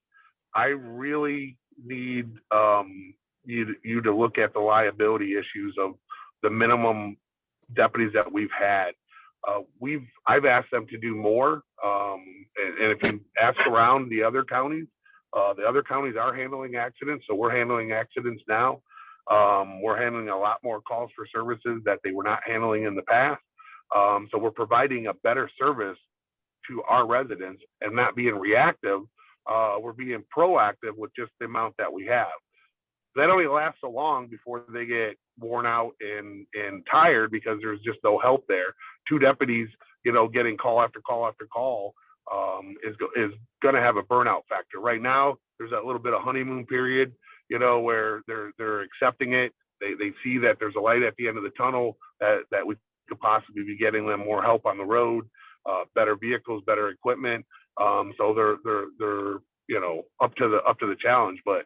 I really need you to look at the liability issues of the minimum deputies that we've had. I've asked them to do more, and if you ask around the other counties are handling accidents, so we're handling accidents now. We're handling a lot more calls for services that they were not handling in the past. So we're providing a better service to our residents and not being reactive. We're being proactive with just the amount that we have. That only lasts so long before they get worn out and tired because there's just no help there. 2 deputies, getting call after call after call is going to have a burnout factor. Right now, there's that little bit of honeymoon period, where they're accepting it. They see that there's a light at the end of the tunnel, that we could possibly be getting them more help on the road, better vehicles, better equipment. So they're up to the challenge. But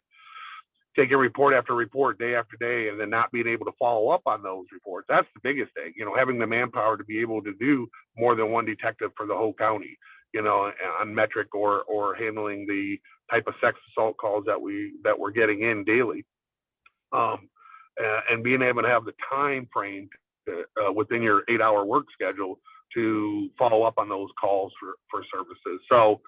taking report after report, day after day, and then not being able to follow up on those reports, that's the biggest thing. Having the manpower to be able to do more than one detective for the whole county, on metric or handling the type of sex assault calls that we're getting in daily, and being able to have the time frame within your 8-hour work schedule to follow up on those calls for services. So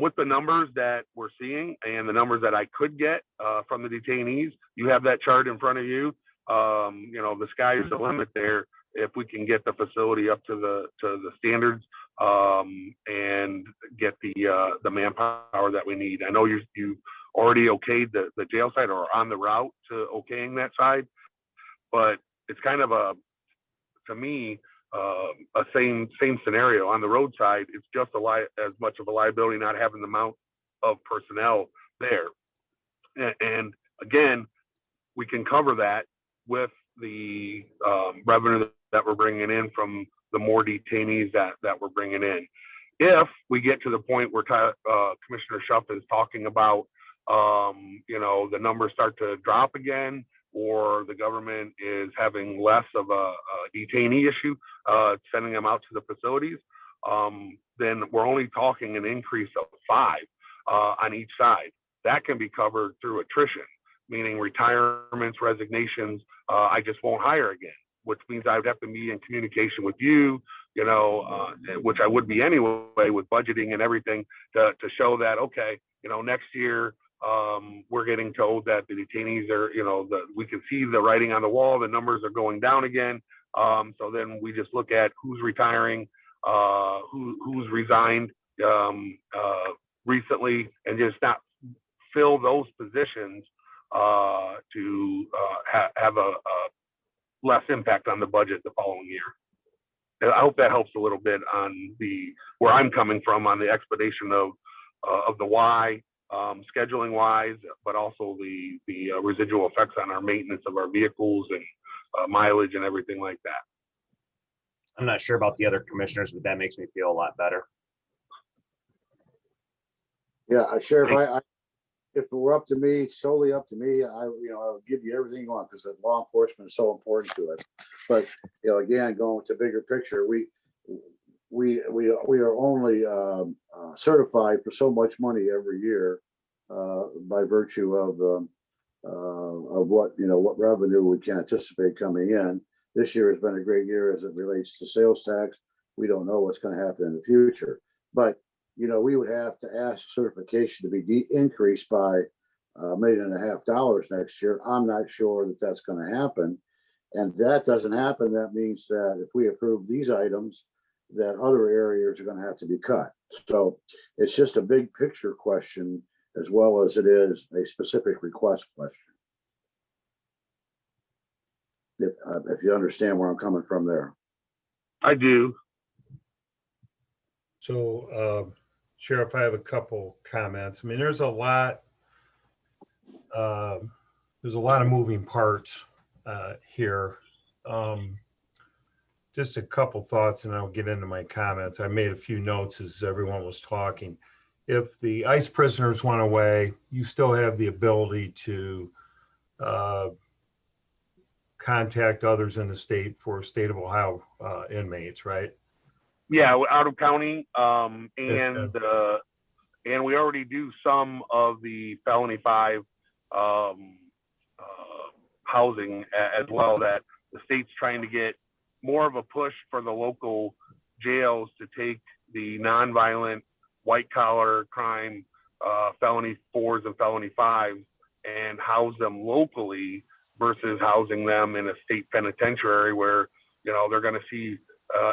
with the numbers that we're seeing and the numbers that I could get from the detainees, you have that chart in front of you. The sky is the limit there if we can get the facility up to the standards and get the manpower that we need. I know you already okayed the jail side or on the route to okaying that side, but it's kind of to me, a same scenario. On the roadside, it's just as much of a liability not having the amount of personnel there. And again, we can cover that with the revenue that we're bringing in from the more detainees that we're bringing in. If we get to the point where Commissioner Schuff is talking about, the numbers start to drop again, or the government is having less of a detainee issue, sending them out to the facilities, then we're only talking an increase of 5 on each side. That can be covered through attrition, meaning retirements, resignations. I just won't hire again, which means I would have to be in communication with you, which I would be anyway with budgeting and everything to show that, okay, next year, we're getting told that the detainees are, we can see the writing on the wall, the numbers are going down again. So then we just look at who's retiring, who's resigned recently, and just not fill those positions to have a less impact on the budget the following year. And I hope that helps a little bit on where I'm coming from on the explanation of the why. Scheduling wise, but also the residual effects on our maintenance of our vehicles and mileage and everything like that. I'm not sure about the other commissioners, but that makes me feel a lot better. Yeah, Sheriff, if it were up to me, solely up to me, I would give you everything you want, because law enforcement is so important to us. But again, going to bigger picture, we are only certified for so much money every year by virtue of what revenue we can anticipate coming in. This year has been a great year as it relates to sales tax. We don't know what's going to happen in the future, but we would have to ask certification to be increased by $1.5 million next year. I'm not sure that that's going to happen, and that doesn't happen. That means that if we approve these items, that other areas are going to have to be cut. So it's just a big picture question as well as it is a specific request question. If you understand where I'm coming from there. I do. So, Sheriff, I have a couple comments. I mean, there's a lot of moving parts here. Just a couple thoughts and I'll get into my comments. I made a few notes as everyone was talking. If the ICE prisoners went away, you still have the ability to contact others in the state for state of Ohio inmates, right? Yeah, out of county, and we already do some of the felony 5 housing as well. That the state's trying to get more of a push for the local jails to take the nonviolent white collar crime felony 4s and felony 5s and house them locally versus housing them in a state penitentiary where, you know, they're going to see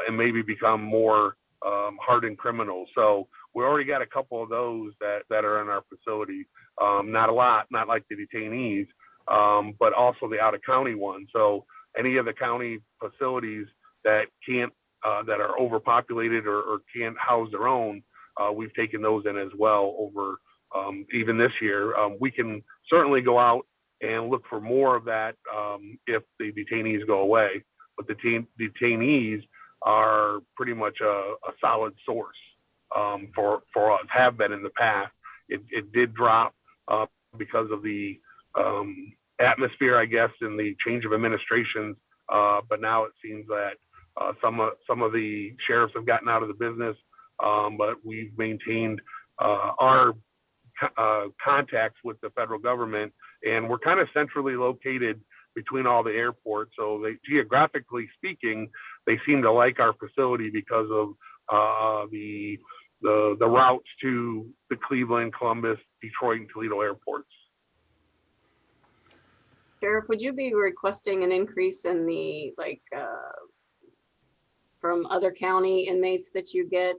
and maybe become more hardened criminals. So we already got a couple of those that are in our facility. Not a lot, not like the detainees, but also the out of county ones. So any of the county facilities that can't, that are overpopulated or can't house their own, we've taken those in as well over even this year. We can certainly go out and look for more of that if the detainees go away. But the detainees are pretty much a solid source for us, have been in the past. It did drop because of the atmosphere, I guess, and the change of administrations. But now it seems that some of the sheriffs have gotten out of the business, but we've maintained our contacts with the federal government, and we're kind of centrally located between all the airports. So they, geographically speaking, they seem to like our facility because of the routes to the Cleveland, Columbus, Detroit, and Toledo airports. Sheriff, would you be requesting an increase in the, like, from other county inmates that you get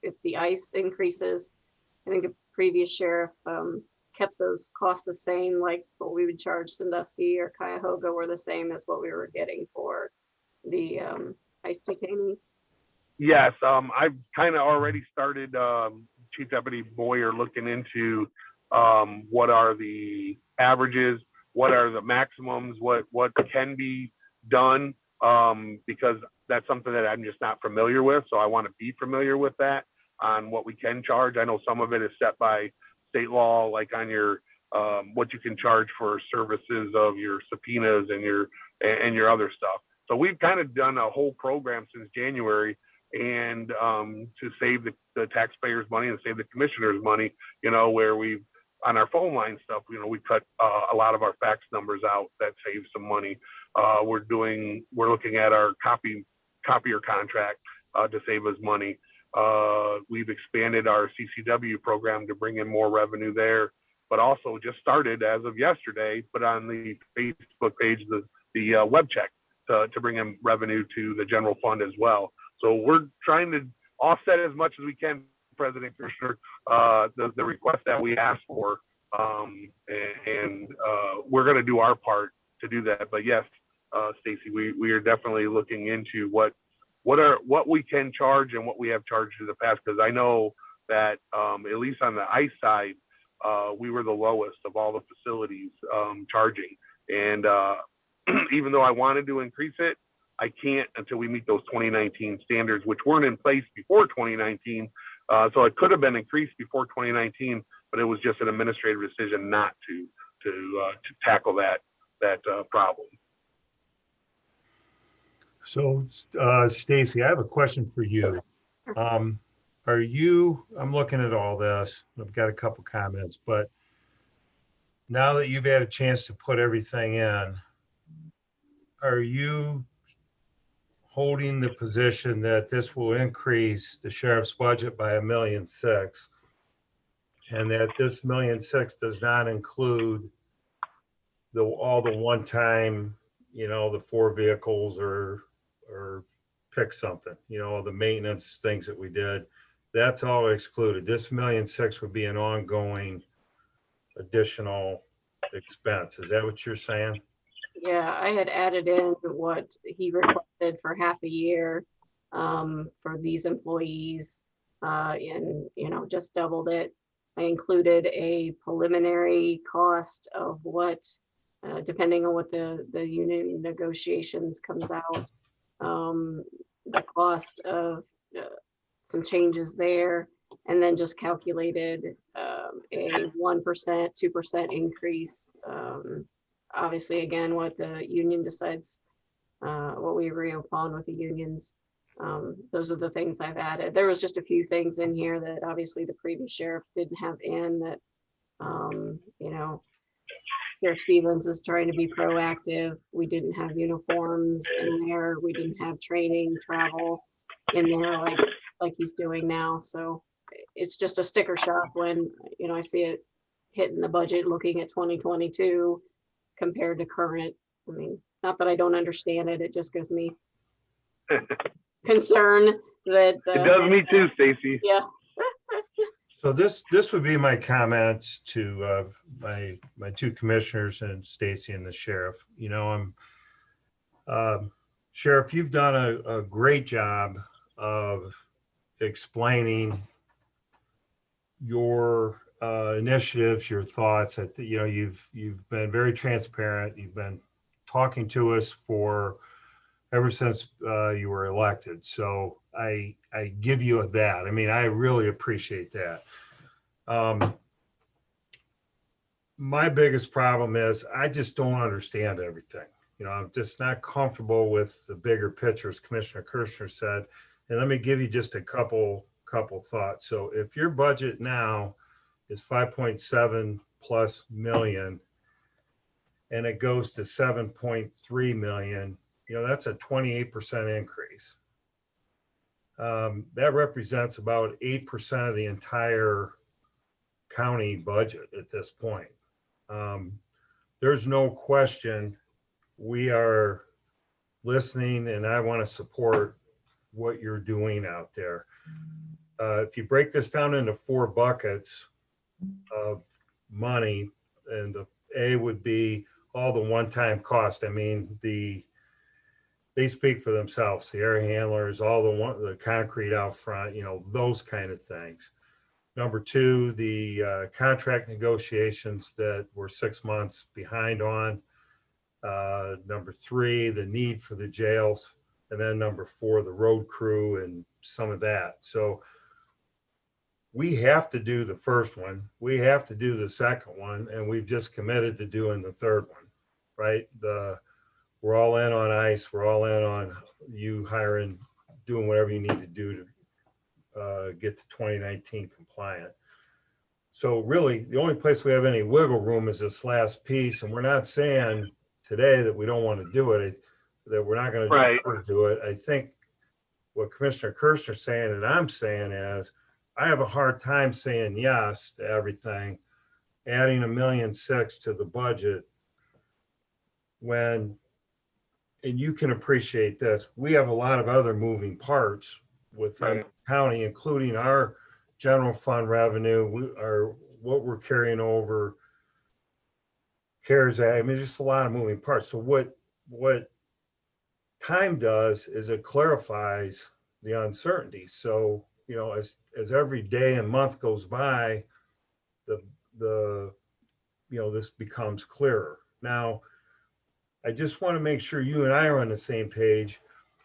if the ICE increases? I think the previous sheriff kept those costs the same, like what we would charge Sandusky or Cuyahoga were the same as what we were getting for the ICE detainees. Yes, I've kind of already started, Chief Deputy Boyer, looking into what are the averages, what are the maximums, what can be done, because that's something that I'm just not familiar with. So I want to be familiar with that on what we can charge. I know some of it is set by state law, like on your what you can charge for services of your subpoenas and your other stuff. So we've kind of done a whole program since January, and to save the taxpayers' money and save the commissioners' money, you know, where we've on our phone line stuff, you know, we cut a lot of our fax numbers out. That saves some money. We're looking at our copier contract to save us money. We've expanded our CCW program to bring in more revenue there, but also just started as of yesterday, put on the Facebook page, the web check to bring in revenue to the general fund as well. So we're trying to offset as much as we can, President Kirchner, the request that we asked for, and we're going to do our part to do that. But yes, Stacy, we are definitely looking into what we can charge and what we have charged in the past, because I know that at least on the ICE side, we were the lowest of all the facilities charging. And even though I wanted to increase it, I can't until we meet those 2019 standards, which weren't in place before 2019. So it could have been increased before 2019, but it was just an administrative decision not to tackle that problem. So, Stacy, I have a question for you. I'm looking at all this, I've got a couple comments, but now that you've had a chance to put everything in, are you holding the position that this will increase the sheriff's budget by $1.6 million, and that this $1.6 million does not include all the one-time, you know, the 4 vehicles or pick something, you know, the maintenance things that we did? that's all excluded. This $1.6 million would be an ongoing additional expense. Is that what you're saying? Yeah, I had added in what he requested for half a year for these employees, and, you know, just doubled it. I included a preliminary cost of what, depending on what the union negotiations comes out, the cost of some changes there, and then just calculated a 1%, 2% increase. Obviously, again, what the union decides, what we agree upon with the unions. Those are the things I've added. There was just a few things in here that obviously the previous sheriff didn't have in that, you know, Sheriff Stevens is trying to be proactive. We didn't have uniforms in there. We didn't have training, travel in there like he's doing now. So it's just a sticker shock when, you know, I see it hitting the budget looking at 2022 compared to current. I mean, not that I don't understand it. It just gives me concern that It does me too, Stacy. yeah. So this would be my comments to my two commissioners and Stacy and the sheriff. You know, Sheriff, you've done a great job of explaining your initiatives, your thoughts. You know, you've been very transparent. You've been talking to us for ever since you were elected. So I give you that. I mean, I really appreciate that. My biggest problem is I just don't understand everything. You know, I'm just not comfortable with the bigger picture, as Commissioner Kirshner said. And let me give you just a couple thoughts. So if your budget now is 5.7+ million and it goes to 7.3 million, you know, that's a 28% increase. That represents about 8% of the entire county budget at this point. There's no question we are listening, and I want to support what you're doing out there. If you break this down into 4 buckets of money, and the A would be all the one-time cost. I mean, they speak for themselves. The air handlers, all the concrete out front, you know, those kind of things. Number 2, the contract negotiations that we're 6 months behind on. Number 3, the need for the jails. And then number 4, the road crew and some of that. So we have to do the first one. We have to do the second one. And we've just committed to doing the third one, right? We're all in on ICE. We're all in on you hiring, doing whatever you need to do to get to 2019 compliant. So really, the only place we have any wiggle room is this last piece. And we're not saying today that we don't want to do it, that we're not going to do it. I think what Commissioner Kirshner's saying and I'm saying is, I have a hard time saying yes to everything, adding $1.6 million to the budget when, and you can appreciate this, we have a lot of other moving parts within the county, including our general fund revenue, what we're carrying over, CARES Act. I mean, just a lot of moving parts. So what time does is it clarifies the uncertainty. So, you know, as every day and month goes by, the you know, this becomes clearer. Now, I just want to make sure you and I are on the same page,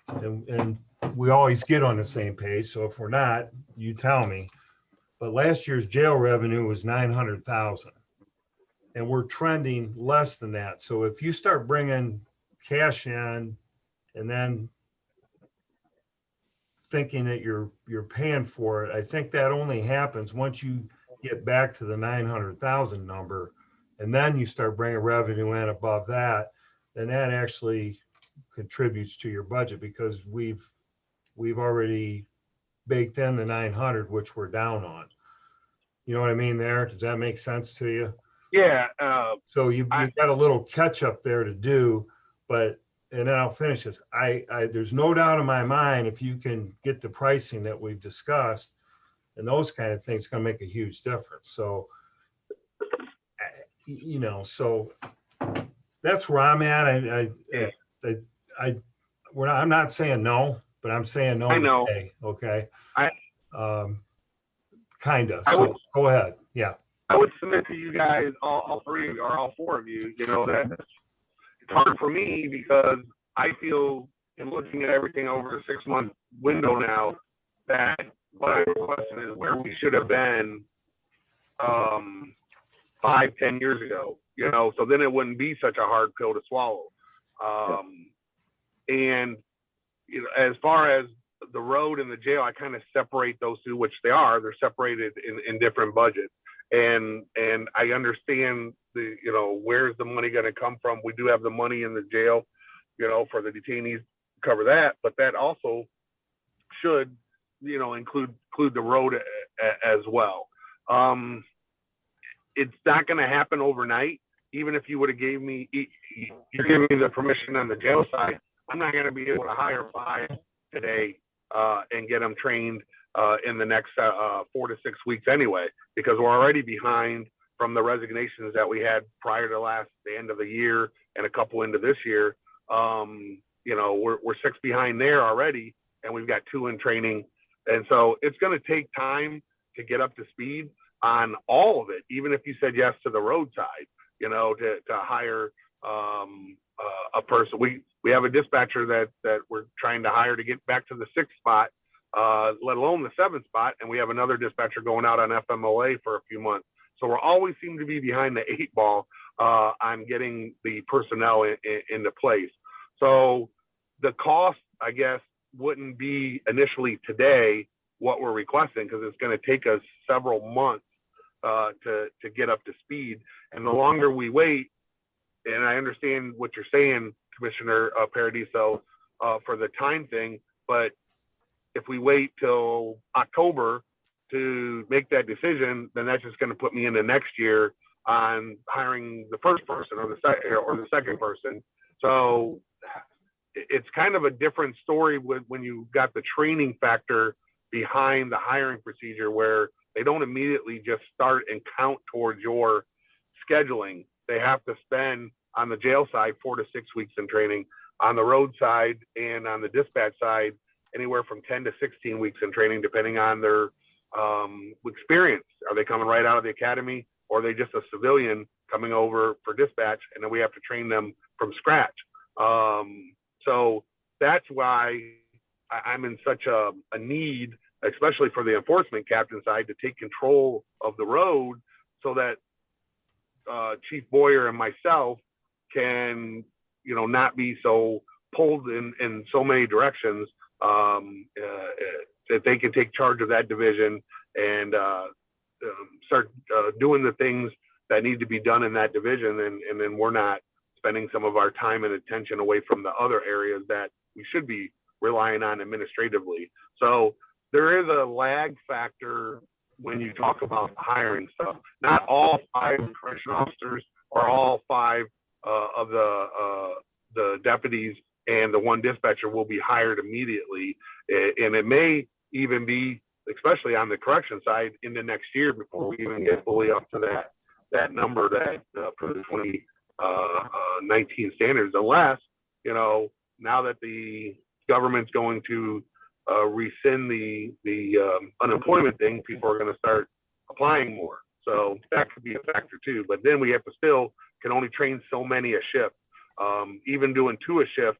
and we always get on the same page. So if we're not, you tell me. But last year's jail revenue was $900,000, and we're trending less than that. So if you start bringing cash in, and then thinking that you're paying for it, I think that only happens once you get back to the 900,000 number, and then you start bringing revenue in above that, and that actually contributes to your budget, because we've already baked in the 900, which we're down on. You know what I mean there? Does that make sense to you? Yeah. So you've got a little catch up there to do, but, and then I'll finish this. I there's no doubt in my mind, if you can get the pricing that we've discussed, and those kind of things going to make a huge difference. So, you know, so that's where I'm at. I'm not saying no, but I'm saying no I know. today. Okay. I- Kind of. I So would- go ahead. Yeah. I would submit to you guys, all three or all four of you, you know, that it's hard for me because I feel in looking at everything over a 6-month window now that what I'm requesting is where we should have been 5-10 years ago, you know, so then it wouldn't be such a hard pill to swallow. And you know, as far as the road and the jail, I kind of separate those two, which they are. They're separated in different budgets. And I understand the, you know, where's the money going to come from? We do have the money in the jail, you know, for the detainees to cover that, but that also should, you know, include the road as well. It's not going to happen overnight. Even if you would have gave me, you're giving me the permission on the jail side, I'm not going to be able to hire 5 today and get them trained in the next 4 to 6 weeks anyway, because we're already behind from the resignations that we had prior to the end of the year and a couple into this year. You know, we're 6 behind there already, and we've got 2 in training. And so it's going to take time to get up to speed on all of it, even if you said yes to the roadside, you know, to hire a person. We have a dispatcher that we're trying to hire to get back to the 6th spot, let alone the 7th spot. And we have another dispatcher going out on FMLA for a few months. So we're always seem to be behind the 8 ball on getting the personnel into place. So the cost, I guess, wouldn't be initially today what we're requesting, because it's going to take us several months to get up to speed. And the longer we wait, and I understand what you're saying, Commissioner Paradiso, for the time thing, but if we wait till October to make that decision, then that's just going to put me into next year on hiring the first person or the second person. So it's kind of a different story when you got the training factor behind the hiring procedure, where they don't immediately just start and count towards your scheduling. They have to spend on the jail side 4 to 6 weeks in training, on the road side and on the dispatch side anywhere from 10 to 16 weeks in training, depending on their experience. Are they coming right out of the academy, or are they just a civilian coming over for dispatch, and then we have to train them from scratch? So that's why I'm in such a need, especially for the enforcement captain side, to take control of the road so that Chief Boyer and myself can, you know, not be so pulled in so many directions, that they can take charge of that division and start doing the things that need to be done in that division. And then we're not spending some of our time and attention away from the other areas that we should be relying on administratively. So there is a lag factor when you talk about hiring stuff. Not all 5 correction officers or all 5 of the deputies and the 1 dispatcher will be hired immediately. And it may even be, especially on the correction side, in the next year before we even get fully up to that number that for the 2019 standards, unless, you know, now that the government's going to rescind the unemployment thing, people are going to start applying more. So that could be a factor too. But then we have to still can only train so many a shift. Even doing 2 a shift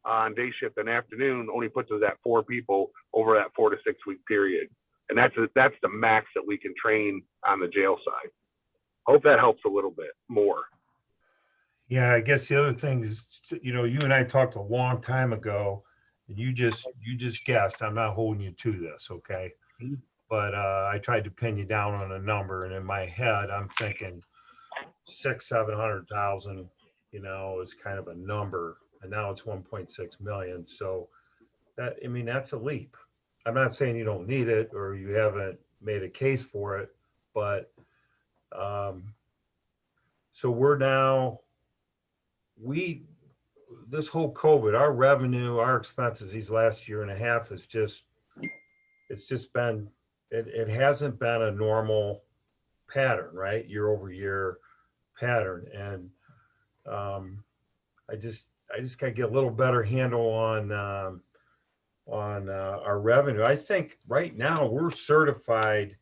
on day shift and afternoon only puts us at 4 people over that 4 to 6 week period. And that's the max that we can train on the jail side. Hope that helps a little bit more. Yeah, I guess the other thing is, you know, you and I talked a long time ago, and you just guessed. I'm not holding you to this, okay? Mhm. But I tried to pin you down on a number, and in my head, I'm thinking 600,000-700,000, you know, is kind of a number, and now it's 1.6 million. So that, I mean, that's a leap. I'm not saying you don't need it or you haven't made a case for it, but so we're now, this whole COVID, our revenue, our expenses these last year and a half is it's it hasn't been a normal pattern, right? Year over year pattern. And I just got to get a little better handle on our revenue. I think right now we're certified.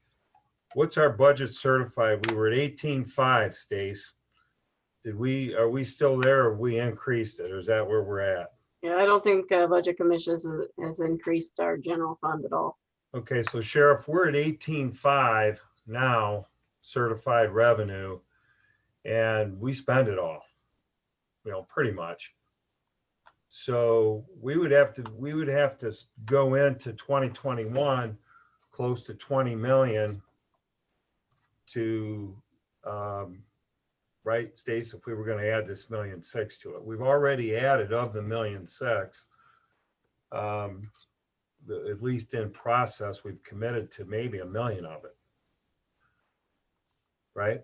What's our budget certified? We were at 18.5, Stace. Are we still there, or have we increased it, or is that where we're at? Yeah, I don't think Budget Commissions has increased our general fund at all. Okay, so Sheriff, we're at 18.5 now, certified revenue, and we spend it all, pretty much. So we would have to go into 2021 close to 20 million to, right, Stace, if we were going to add this 1.6 million to it. We've already added of the 1.6 million, at least in process, we've committed to maybe 1 million of it. Right?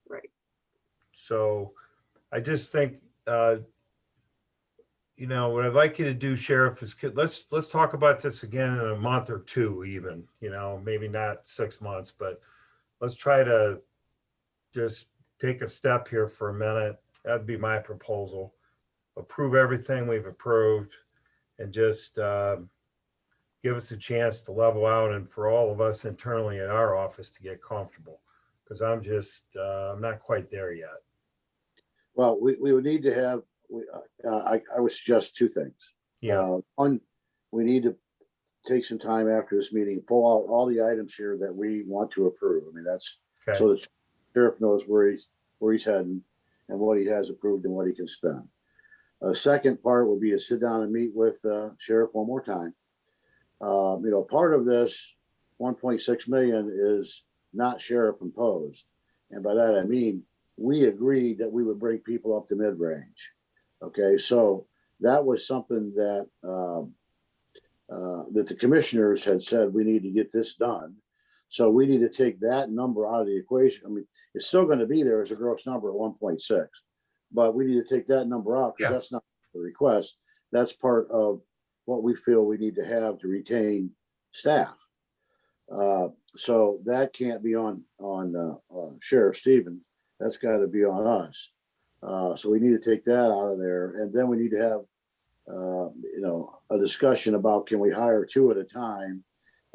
Right. So I just think, what I'd like you to do, Sheriff, is let's talk about this again in a month or two, even, maybe not 6 months, but let's try to just take a step here for a minute. That'd be my proposal. Approve everything we've approved and just give us a chance to level out and for all of us internally at our office to get comfortable, because I'm not quite there yet. Well, we would need to have, I would suggest two things. Yeah. One, we need to take some time after this meeting, pull out all the items here that we want to approve. I mean, that's Okay. so the sheriff knows where he's heading and what he has approved and what he can spend. Second part would be to sit down and meet with sheriff one more time. Part of this 1.6 million is not sheriff imposed. And by that, I mean, we agreed that we would bring people up to mid-range. Okay, so that was something that that the commissioners had said we need to get this done. So we need to take that number out of the equation. I mean, it's still going to be there as a gross number at 1.6, but we need to take that number out because that's not the request. That's part of what we feel we need to have to retain staff. So that can't be on Sheriff Stevens. That's got to be on us. So we need to take that out of there, and then we need to have a discussion about, can we hire 2 at a time?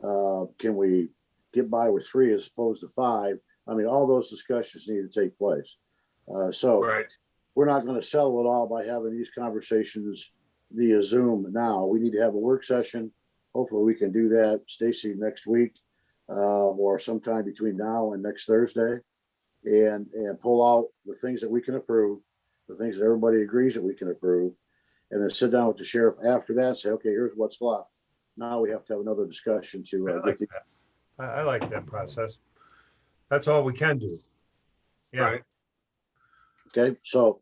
Can we get by with 3 as opposed to 5? I mean, all those discussions need to take place. So Right. we're not going to settle it all by having these conversations via Zoom now. We need to have a work session. Hopefully we can do that, Stacy, next week or sometime between now and next Thursday, and pull out the things that we can approve, the things that everybody agrees that we can approve, and then sit down with the sheriff after that and say, okay, here's what's left. Now we have to have another discussion to I like that process. That's all we can do. Yeah. Right. Okay, so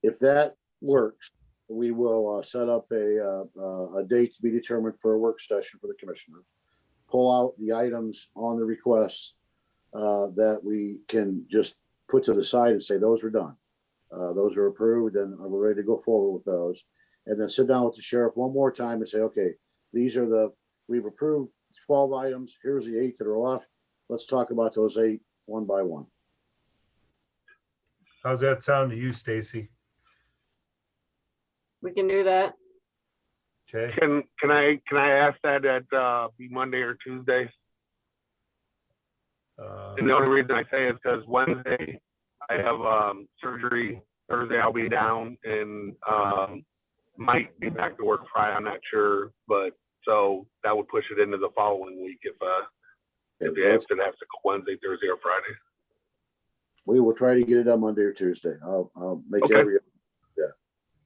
if that works, we will set up a date to be determined for a work session for the commissioners. Pull out the items on the requests that we can just put to the side and say, those are done. Those are approved and we're ready to go forward with those. And then sit down with the sheriff one more time and say, okay, we've approved 12 items. Here's the 8 that are left. Let's talk about those 8 one by one. How's that sound to you, Stacy? We can do that. Okay. Can I ask that at be Monday or Tuesday? And the only reason I say is because Wednesday I have surgery. Thursday I'll be down and might be back to work Friday. I'm not sure, but so that would push it into the following week if you have to go Wednesday, Thursday, or Friday. We will try to get it on Monday or Tuesday. I'll make Okay.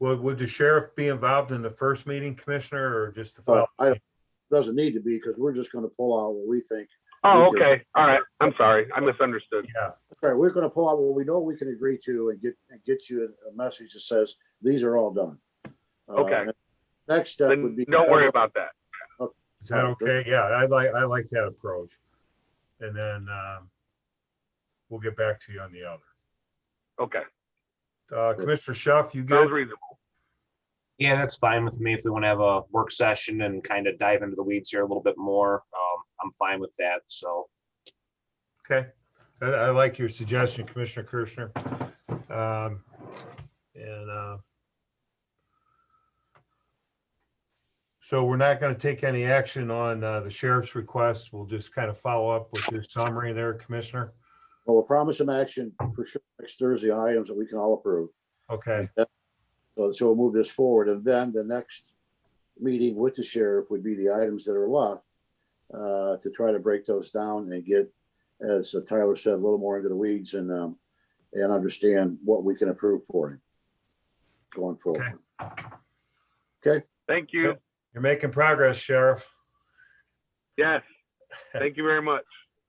Would the sheriff be involved in the first meeting, Commissioner, or just the following? Doesn't need to be, because we're just going to pull out what we think. Oh, okay. All right. I'm sorry. I misunderstood. Yeah. All right, we're going to pull out what we know we can agree to and get you a message that says these are all done. Okay. Next step Then would be. don't worry about that. Is that okay? Yeah, I like that approach. And then we'll get back to you on the other. Okay. Commissioner Schuff, you Sounds good? reasonable. Yeah, that's fine with me. If we want to have a work session and kind of dive into the weeds here a little bit more, I'm fine with that. So, Okay, I like your suggestion, Commissioner Kirschner. And so we're not going to take any action on the sheriff's request. We'll just kind of follow up with your summary there, Commissioner. Well, we'll promise some action for sure next Thursday on items that we can all approve. Okay, So we'll move this forward, and then the next meeting with the sheriff would be the items that are left to try to break those down and get, as Tyler said, a little more into the weeds and understand what we can approve for him going forward. Okay. Thank you. you're making progress, Sheriff. Yes. Thank you very much.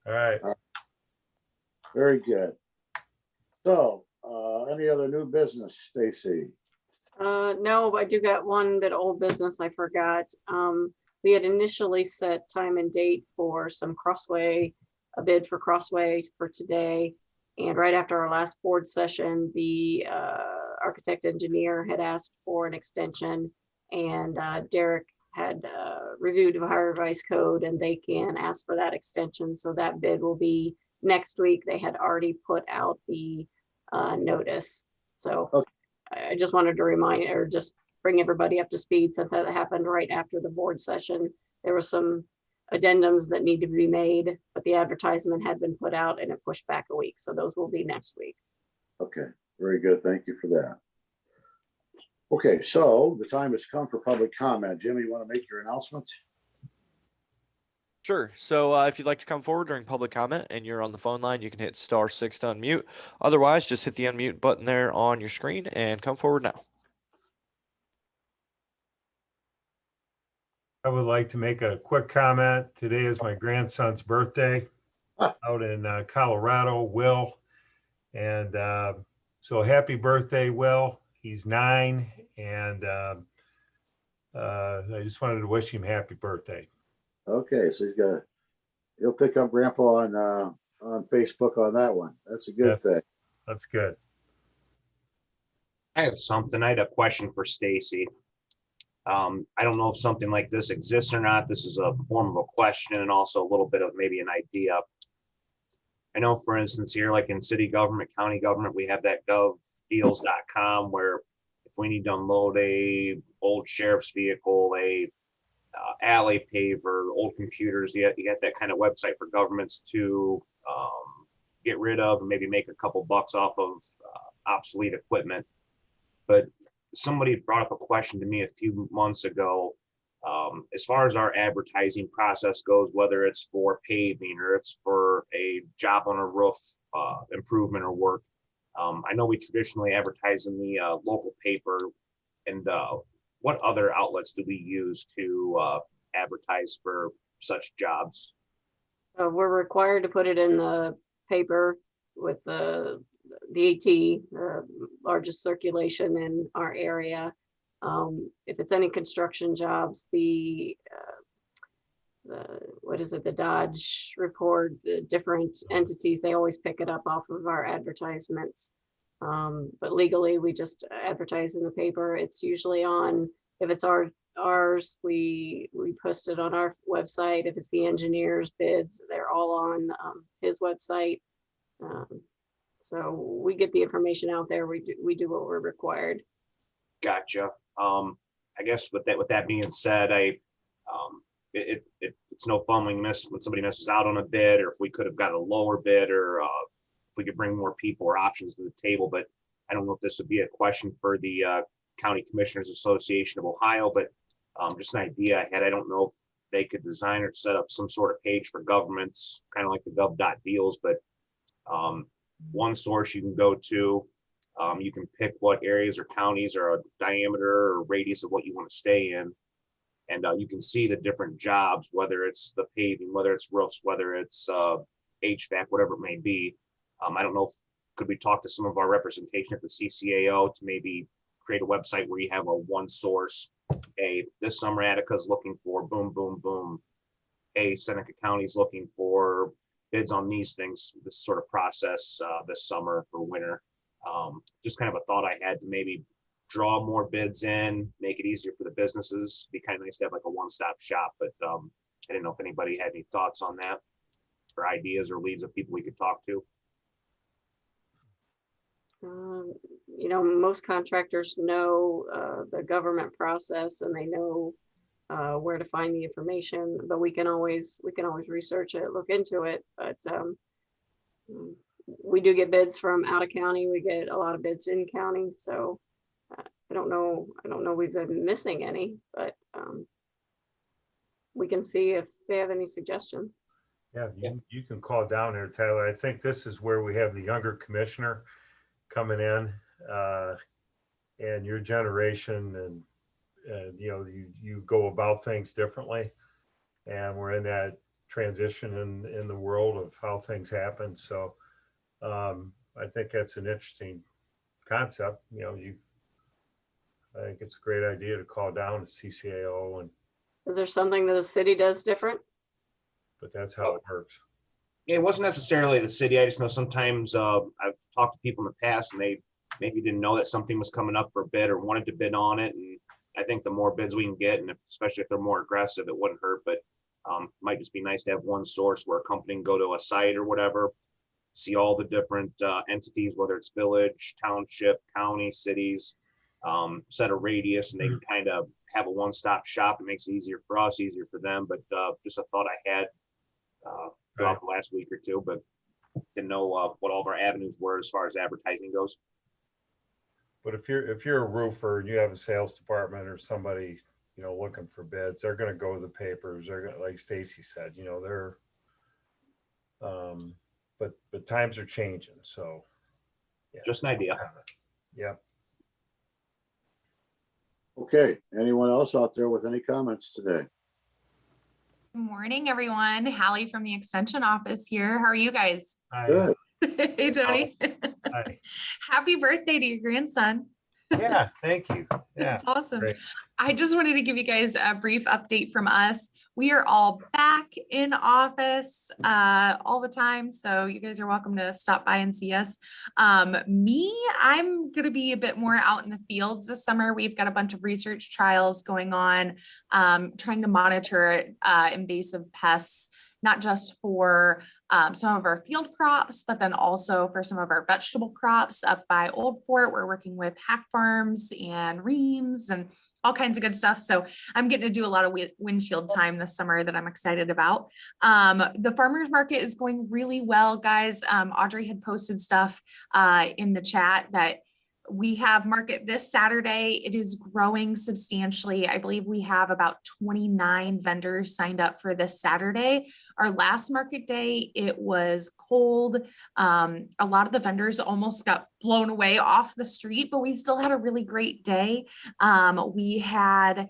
All right. Very good. So, any other new business, Stacy? No, but I do got one bit of old business I forgot. We had initially set time and date for some a bid for Crossway for today. And right after our last board session, the architect engineer had asked for an extension, and Derek had reviewed the Ohio Revised Code, and they can ask for that extension. So that bid will be next week. They had already put out the notice. So Okay. I just wanted to remind, or just bring everybody up to speed, since that happened right after the board session. There were some addendums that need to be made, but the advertisement had been put out and it pushed back a week. So those will be next week. Okay, very good. Thank you for that. Okay, so the time has come for public comment. Jimmy, you want to make your announcement? Sure. So if you'd like to come forward during public comment and you're on the phone line, you can hit *6 to unmute. Otherwise, just hit the unmute button there on your screen and come forward now. I would like to make a quick comment. Today is my grandson's birthday out in Colorado, Will. And so happy birthday, Will. He's 9. And I just wanted to wish him happy birthday. Okay, so he'll pick up Grandpa on Facebook on that one. That's a good thing. That's good. I have something. I had a question for Stacy. I don't know if something like this exists or not. This is a form of a question and also a little bit of maybe an idea. I know, for instance, here, like in city government, county government, we have that govdeals.com where if we need to unload a old sheriff's vehicle, a alley paver, old computers, you got that kind of website for governments to get rid of and maybe make a couple bucks off of obsolete equipment. But somebody brought up a question to me a few months ago. As far as our advertising process goes, whether it's for paving or it's for a job on a roof improvement or work, I know we traditionally advertise in the local paper. And what other outlets do we use to advertise for such jobs? We're required to put it in the paper with the largest circulation in our area. If it's any construction jobs, the Dodge report, the different entities, they always pick it up off of our advertisements. But legally, we just advertise in the paper. It's usually on, if it's ours, we post it on our website. If it's the engineer's bids, they're all on his website. So we get the information out there. We do what we're required. Gotcha. I guess with that being said, it's no fun when somebody misses out on a bid, or if we could have got a lower bid, or if we could bring more people or options to the table. But I don't know if this would be a question for the County Commissioners Association of Ohio, but just an idea I had. I don't know if they could design or set up some sort of page for governments, kind of like the gov.deals, but one source you can go to. You can pick what areas or counties or a diameter or radius of what you want to stay in. And you can see the different jobs, whether it's the paving, whether it's roofs, whether it's HVAC, whatever it may be. I don't know if could we talk to some of our representation at the CCAO to maybe create a website where you have a one source. This summer Attica's looking for boom, boom, boom. Seneca County's looking for bids on these things, this sort of process this summer for winter. Just kind of a thought I had to maybe draw more bids in, make it easier for the businesses. Be kind of nice to have like a one-stop shop, but I didn't know if anybody had any thoughts on that or ideas or leads of people we could talk to. You know, most contractors know the government process and they know where to find the information, but we can always research it, look into it. But we do get bids from out of county. We get a lot of bids in county. So I don't know we've been missing any, but we can see if they have any suggestions. Yeah, you can call down there, Tyler. I think this is where we have the younger commissioner coming in, and your generation, and you know, you go about things differently, and we're in that transition in the world of how things happen. So I think that's an interesting concept. You know, I think it's a great idea to call down to CCAO, and Is there something that the city does different? but that's how it works. It wasn't necessarily the city. I just know sometimes I've talked to people in the past and they maybe didn't know that something was coming up for a bid or wanted to bid on it. And I think the more bids we can get, and especially if they're more aggressive, it wouldn't hurt. But might just be nice to have one source where a company can go to a site or whatever, see all the different entities, whether it's village, township, county, cities, set a radius, and they can kind of have a one-stop shop. It makes it easier for us, easier for them. But just a thought I had throughout the last week or two, but didn't know what all of our avenues were as far as advertising goes. But if you're a roofer and you have a sales department or somebody, you know, looking for bids, they're going to go to the papers. They're gonna, like Stacy said, you know, they're, but times are changing. So yeah. Just an idea. Yeah. Okay, anyone else out there with any comments today? Good morning, everyone. Hallie from the Extension office here. How are you guys? Good. Hey, Tony. Hi. Happy birthday to your grandson. Yeah, thank you. Yeah. That's awesome. Great. I just wanted to give you guys a brief update from us. We are all back in office all the time. So you guys are welcome to stop by and see us. I'm going to be a bit more out in the fields this summer. We've got a bunch of research trials going on, trying to monitor invasive pests, not just for some of our field crops, but then also for some of our vegetable crops up by Old Fort. We're working with hack farms and reams and all kinds of good stuff. So I'm getting to do a lot of windshield time this summer that I'm excited about. The farmers market is going really well, guys. Audrey had posted stuff in the chat that we have market this Saturday. It is growing substantially. I believe we have about 29 vendors signed up for this Saturday. Our last market day, it was cold. A lot of the vendors almost got blown away off the street, but we still had a really great day. We had,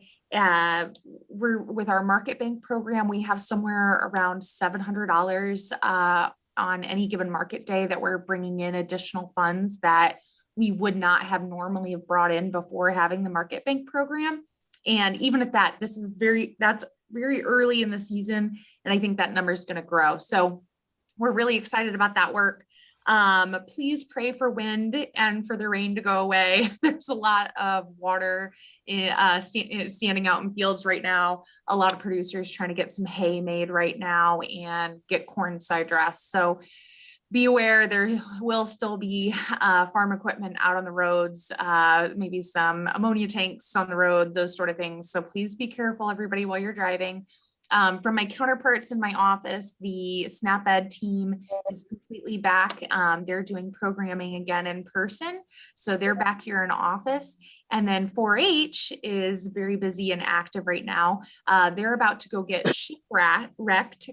we're with our market bank program, we have somewhere around $700 on any given market day that we're bringing in additional funds that we would not have normally have brought in before having the market bank program. And even at that, that's very early in the season. And I think that number is going to grow. So we're really excited about that work. Please pray for wind and for the rain to go away. There's a lot of water standing out in fields right now. A lot of producers trying to get some hay made right now and get corn side dressed. So be aware there will still be farm equipment out on the roads, maybe some ammonia tanks on the road, those sort of things. So please be careful, everybody, while you're driving. From my counterparts in my office, the SNAP-Ed team is completely back. They're doing programming again in person. So they're back here in office. And then 4-H is very busy and active right now. They're about to go get shipwrecked,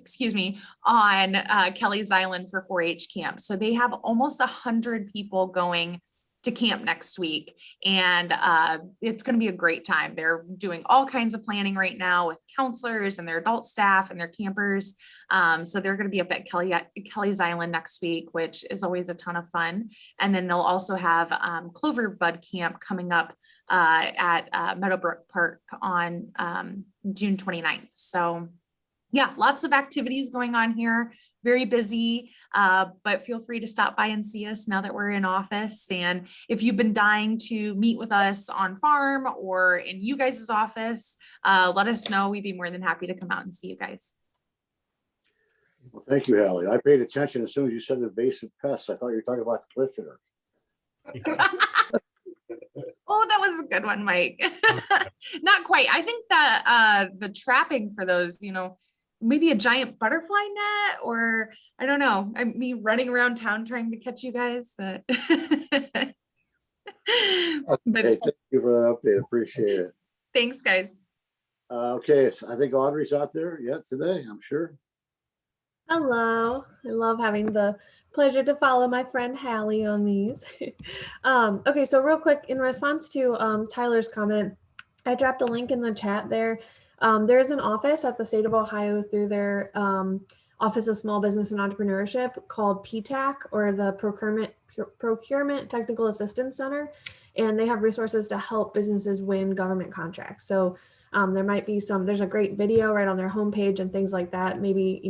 on Kelly's Island for 4-H camp. So they have almost 100 people going to camp next week. And it's going to be a great time. They're doing all kinds of planning right now with counselors and their adult staff and their campers. So they're going to be up at Kelly's Island next week, which is always a ton of fun. And then they'll also have Clover Bud Camp coming up at Meadowbrook Park on June 29th. So yeah, lots of activities going on here. very busy, but feel free to stop by and see us now that we're in office. And if you've been dying to meet with us on farm or in you guys' office, let us know. We'd be more than happy to come out and see you guys. Well, thank you, Hallie. I paid attention as soon as you said invasive pests. I thought you were talking about the commissioner. Oh, that was a good one, Mike. Not quite. I think that the trapping for those, maybe a giant butterfly net, or I don't know. Me running around town trying to catch you guys. But Hey, thank you for that update. Appreciate it. Thanks, guys. Okay, so I think Audrey's out there yet today, I'm sure. Hello. I love having the pleasure to follow my friend Hallie on these. Okay, so real quick, in response to Tyler's comment, I dropped a link in the chat there. There's an office at the state of Ohio through their Office of Small Business and Entrepreneurship called PTAC, or the Procurement Technical Assistance Center, and they have resources to help businesses win government contracts. So there might be there's a great video right on their homepage and things like that. Maybe,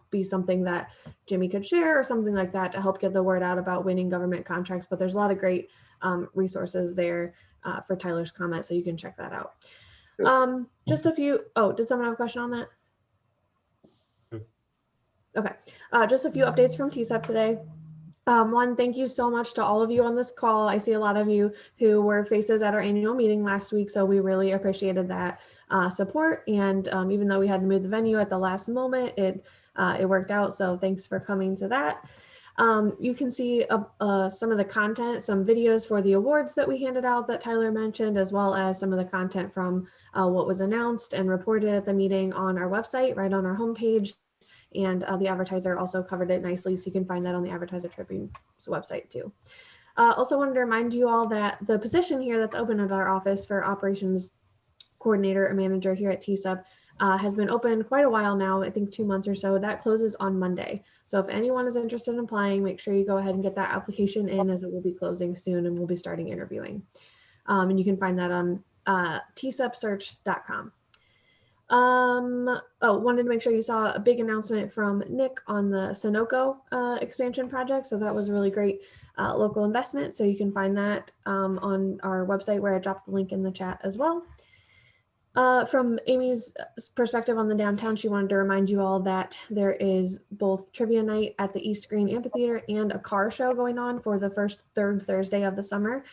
be something that Jimmy could share or something like that to help get the word out about winning government contracts. But there's a lot of great resources there for Tyler's comment, so you can check that out. Just a few, did someone have a question on that? Okay, just a few updates from T-Sep today. One, thank you so much to all of you on this call. I see a lot of you who were faces at our annual meeting last week, so we really appreciated that support. And even though we had to move the venue at the last moment, it worked out. So thanks for coming to that. You can see some of the content, some videos for the awards that we handed out that Tyler mentioned, as well as some of the content from what was announced and reported at the meeting on our website, right on our homepage. And the advertiser also covered it nicely, so you can find that on the Advertiser Tribune's website too. Also wanted to remind you all that the position here that's open at our office for operations coordinator or manager here at T-Sep has been open quite a while now, I think 2 months or so. That closes on Monday. So if anyone is interested in applying, make sure you go ahead and get that application in, as it will be closing soon and we'll be starting interviewing. And you can find that on tsepsearch.com. Wanted to make sure you saw a big announcement from Nick on the Sunoco expansion project. So that was a really great local investment. So you can find that on our website, where I dropped the link in the chat as well. From Amy's perspective on the downtown, she wanted to remind you all that there is both trivia night at the East Green Amphitheater and a car show going on for the third Thursday of the summer.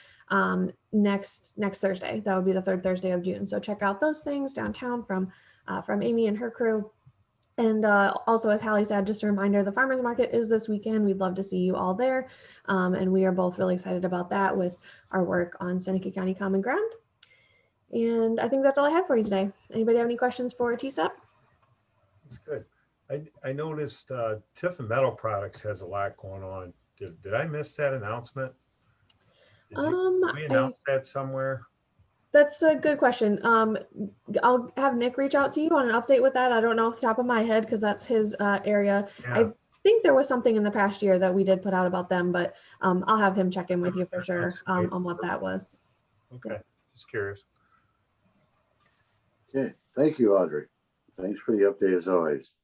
Next Thursday, that would be the third Thursday of June. So check out those things downtown from Amy and her crew. And also, as Hallie said, just a reminder, the farmers market is this weekend. We'd love to see you all there. And we are both really excited about that with our work on Seneca County Common Ground. And I think that's all I have for you today. Anybody have any questions for T-Sep? That's good. I noticed Tiffin Metal Products has a lot going on. Did I miss that announcement? Did we announce that somewhere? That's a good question. I'll have Nick reach out to you on an update with that. I don't know off the top of my head, because that's his area. Yeah. I think there was something in the past year that we did put out about them, but I'll have him check in with you for sure on what that was. Okay, just curious. Okay, thank you, Audrey. Thanks for the update as always.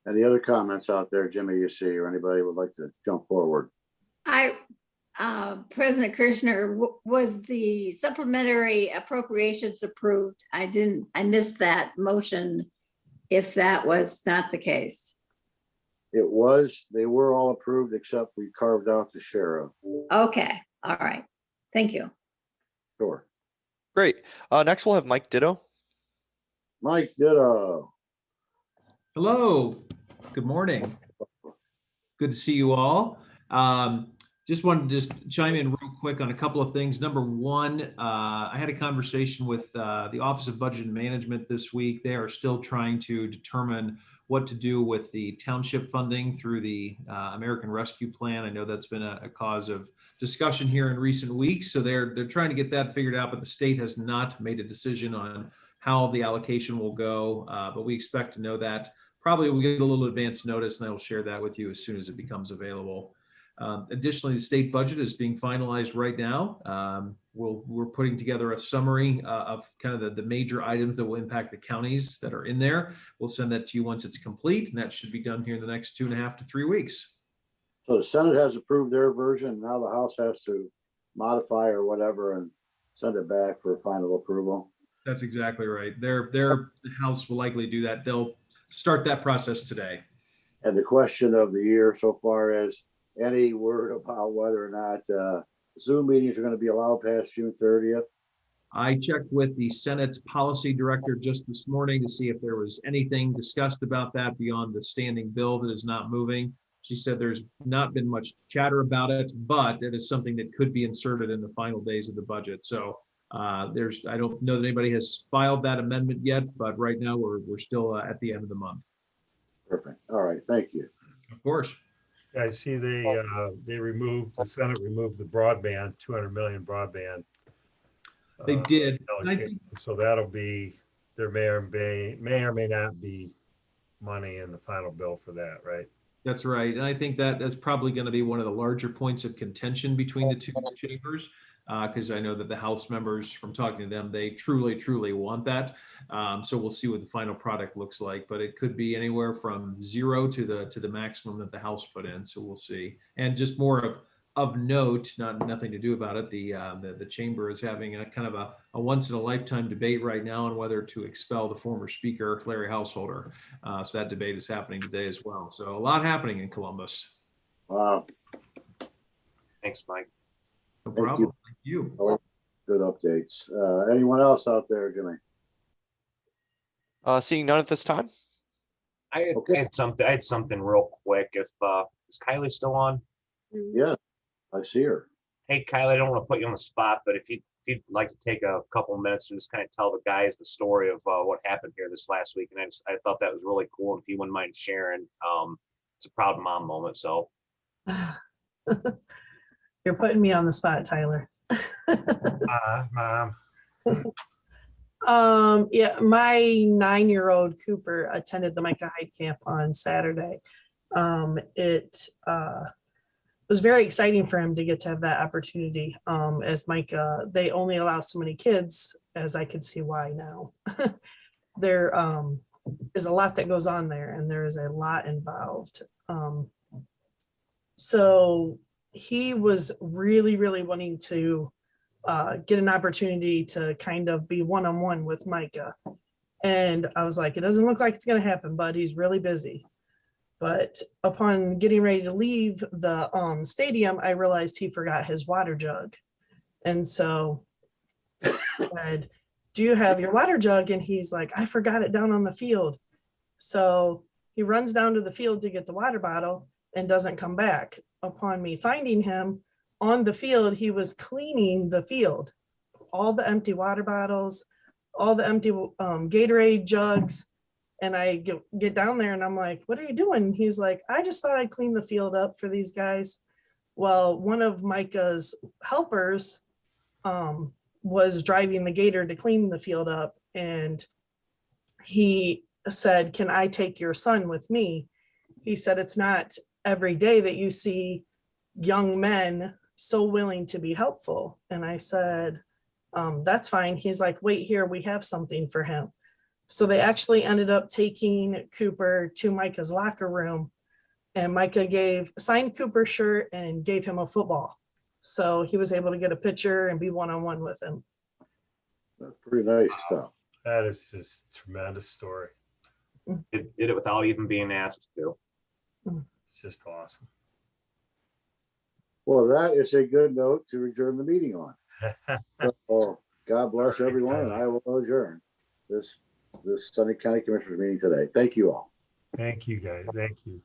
Any other comments out there, Jimmy, you see, or anybody would like to jump forward? President Kirshner, was the supplementary appropriations approved? I missed that motion if that was not the case. It was. They were all approved except we carved out the sheriff. Okay, all right. Thank you. Sure. Great. Next we'll have Mike Ditto. Mike Ditto. Hello. Good morning. Good to see you all. Just wanted to chime in real quick on a couple of things. Number one, I had a conversation with the Office of Budget and Management this week. They are still trying to determine what to do with the township funding through the American Rescue Plan. I know that's been a cause of discussion here in recent weeks. So they're trying to get that figured out, but the state has not made a decision on how the allocation will go. But we expect to know that. Probably we'll get a little advance notice, and I will share that with you as soon as it becomes available. Additionally, the state budget is being finalized right now. we're putting together a summary of kind of the major items that will impact the counties that are in there. We'll send that to you once it's complete, and that should be done here in the next 2.5 to 3 weeks. So the Senate has approved their version. Now the House has to modify or whatever and send it back for final approval. That's exactly right. The House will likely do that. They'll start that process today. And the question of the year so far is any word about whether or not Zoom meetings are going to be allowed past June 30th? I checked with the Senate policy director just this morning to see if there was anything discussed about that beyond the standing bill that is not moving. She said there's not been much chatter about it, but it is something that could be inserted in the final days of the budget. So I don't know that anybody has filed that amendment yet, but right now we're still at the end of the month. Perfect. All right. Thank you. Of course. I see the Senate removed the broadband, 200 million broadband. They did. And I allocation. So that'll be, there may or may not be money in the final bill for that, right? That's right. And I think that's probably going to be one of the larger points of contention between the two chambers, because I know that the House members, from talking to them, they truly want that. So we'll see what the final product looks like, but it could be anywhere from 0 to the maximum that the House put in. So we'll see. And just more of note, nothing to do about it. The chamber is having a kind of a once in a lifetime debate right now on whether to expel the former speaker, Larry Householder. So that debate is happening today as well. So a lot happening in Columbus. Wow. Thanks, Mike. No problem. Thank you. Good updates. Anyone else out there, Jimmy? Seeing none at this time. I had something real quick. If is Kylie still on? Yeah, I see her. Hey, Kylie, I don't want to put you on the spot, but if you'd like to take a couple of minutes and just kind of tell the guys the story of what happened here this last week, and I thought that was really cool. And if you wouldn't mind sharing, it's a proud mom moment. So You're putting me on the spot, Tyler. Mom. Yeah, my 9-year-old Cooper attended the Micah Hyde camp on Saturday. It was very exciting for him to get to have that opportunity. As Micah, they only allow so many kids, as I could see why now. There is a lot that goes on there, and there is a lot involved. So he was really wanting to get an opportunity to kind of be one-on-one with Micah. And I was like, it doesn't look like it's going to happen, but he's really busy. But upon getting ready to leave the stadium, I realized he forgot his water jug. And so I said, do you have your water jug? And he's like, I forgot it down on the field. So he runs down to the field to get the water bottle and doesn't come back. Upon me finding him on the field, he was cleaning the field, all the empty water bottles, all the empty Gatorade jugs. And I get down there and I'm like, what are you doing? And he's like, I just thought I'd clean the field up for these guys. Well, one of Micah's helpers was driving the Gator to clean the field up. And he said, can I take your son with me? He said, it's not every day that you see young men so willing to be helpful. And I said, that's fine. He's like, wait here, we have something for him. So they actually ended up taking Cooper to Micah's locker room, and Micah signed Cooper's shirt and gave him a football. So he was able to get a picture and be one-on-one with him. That's pretty nice stuff. That is just a tremendous story. it did it without even being asked to. It's just awesome. Well, that is a good note to adjourn the meeting on. So, God bless everyone, and I will adjourn this Sunny County Commissioners meeting today. Thank you all. Thank you, guys. Thank you.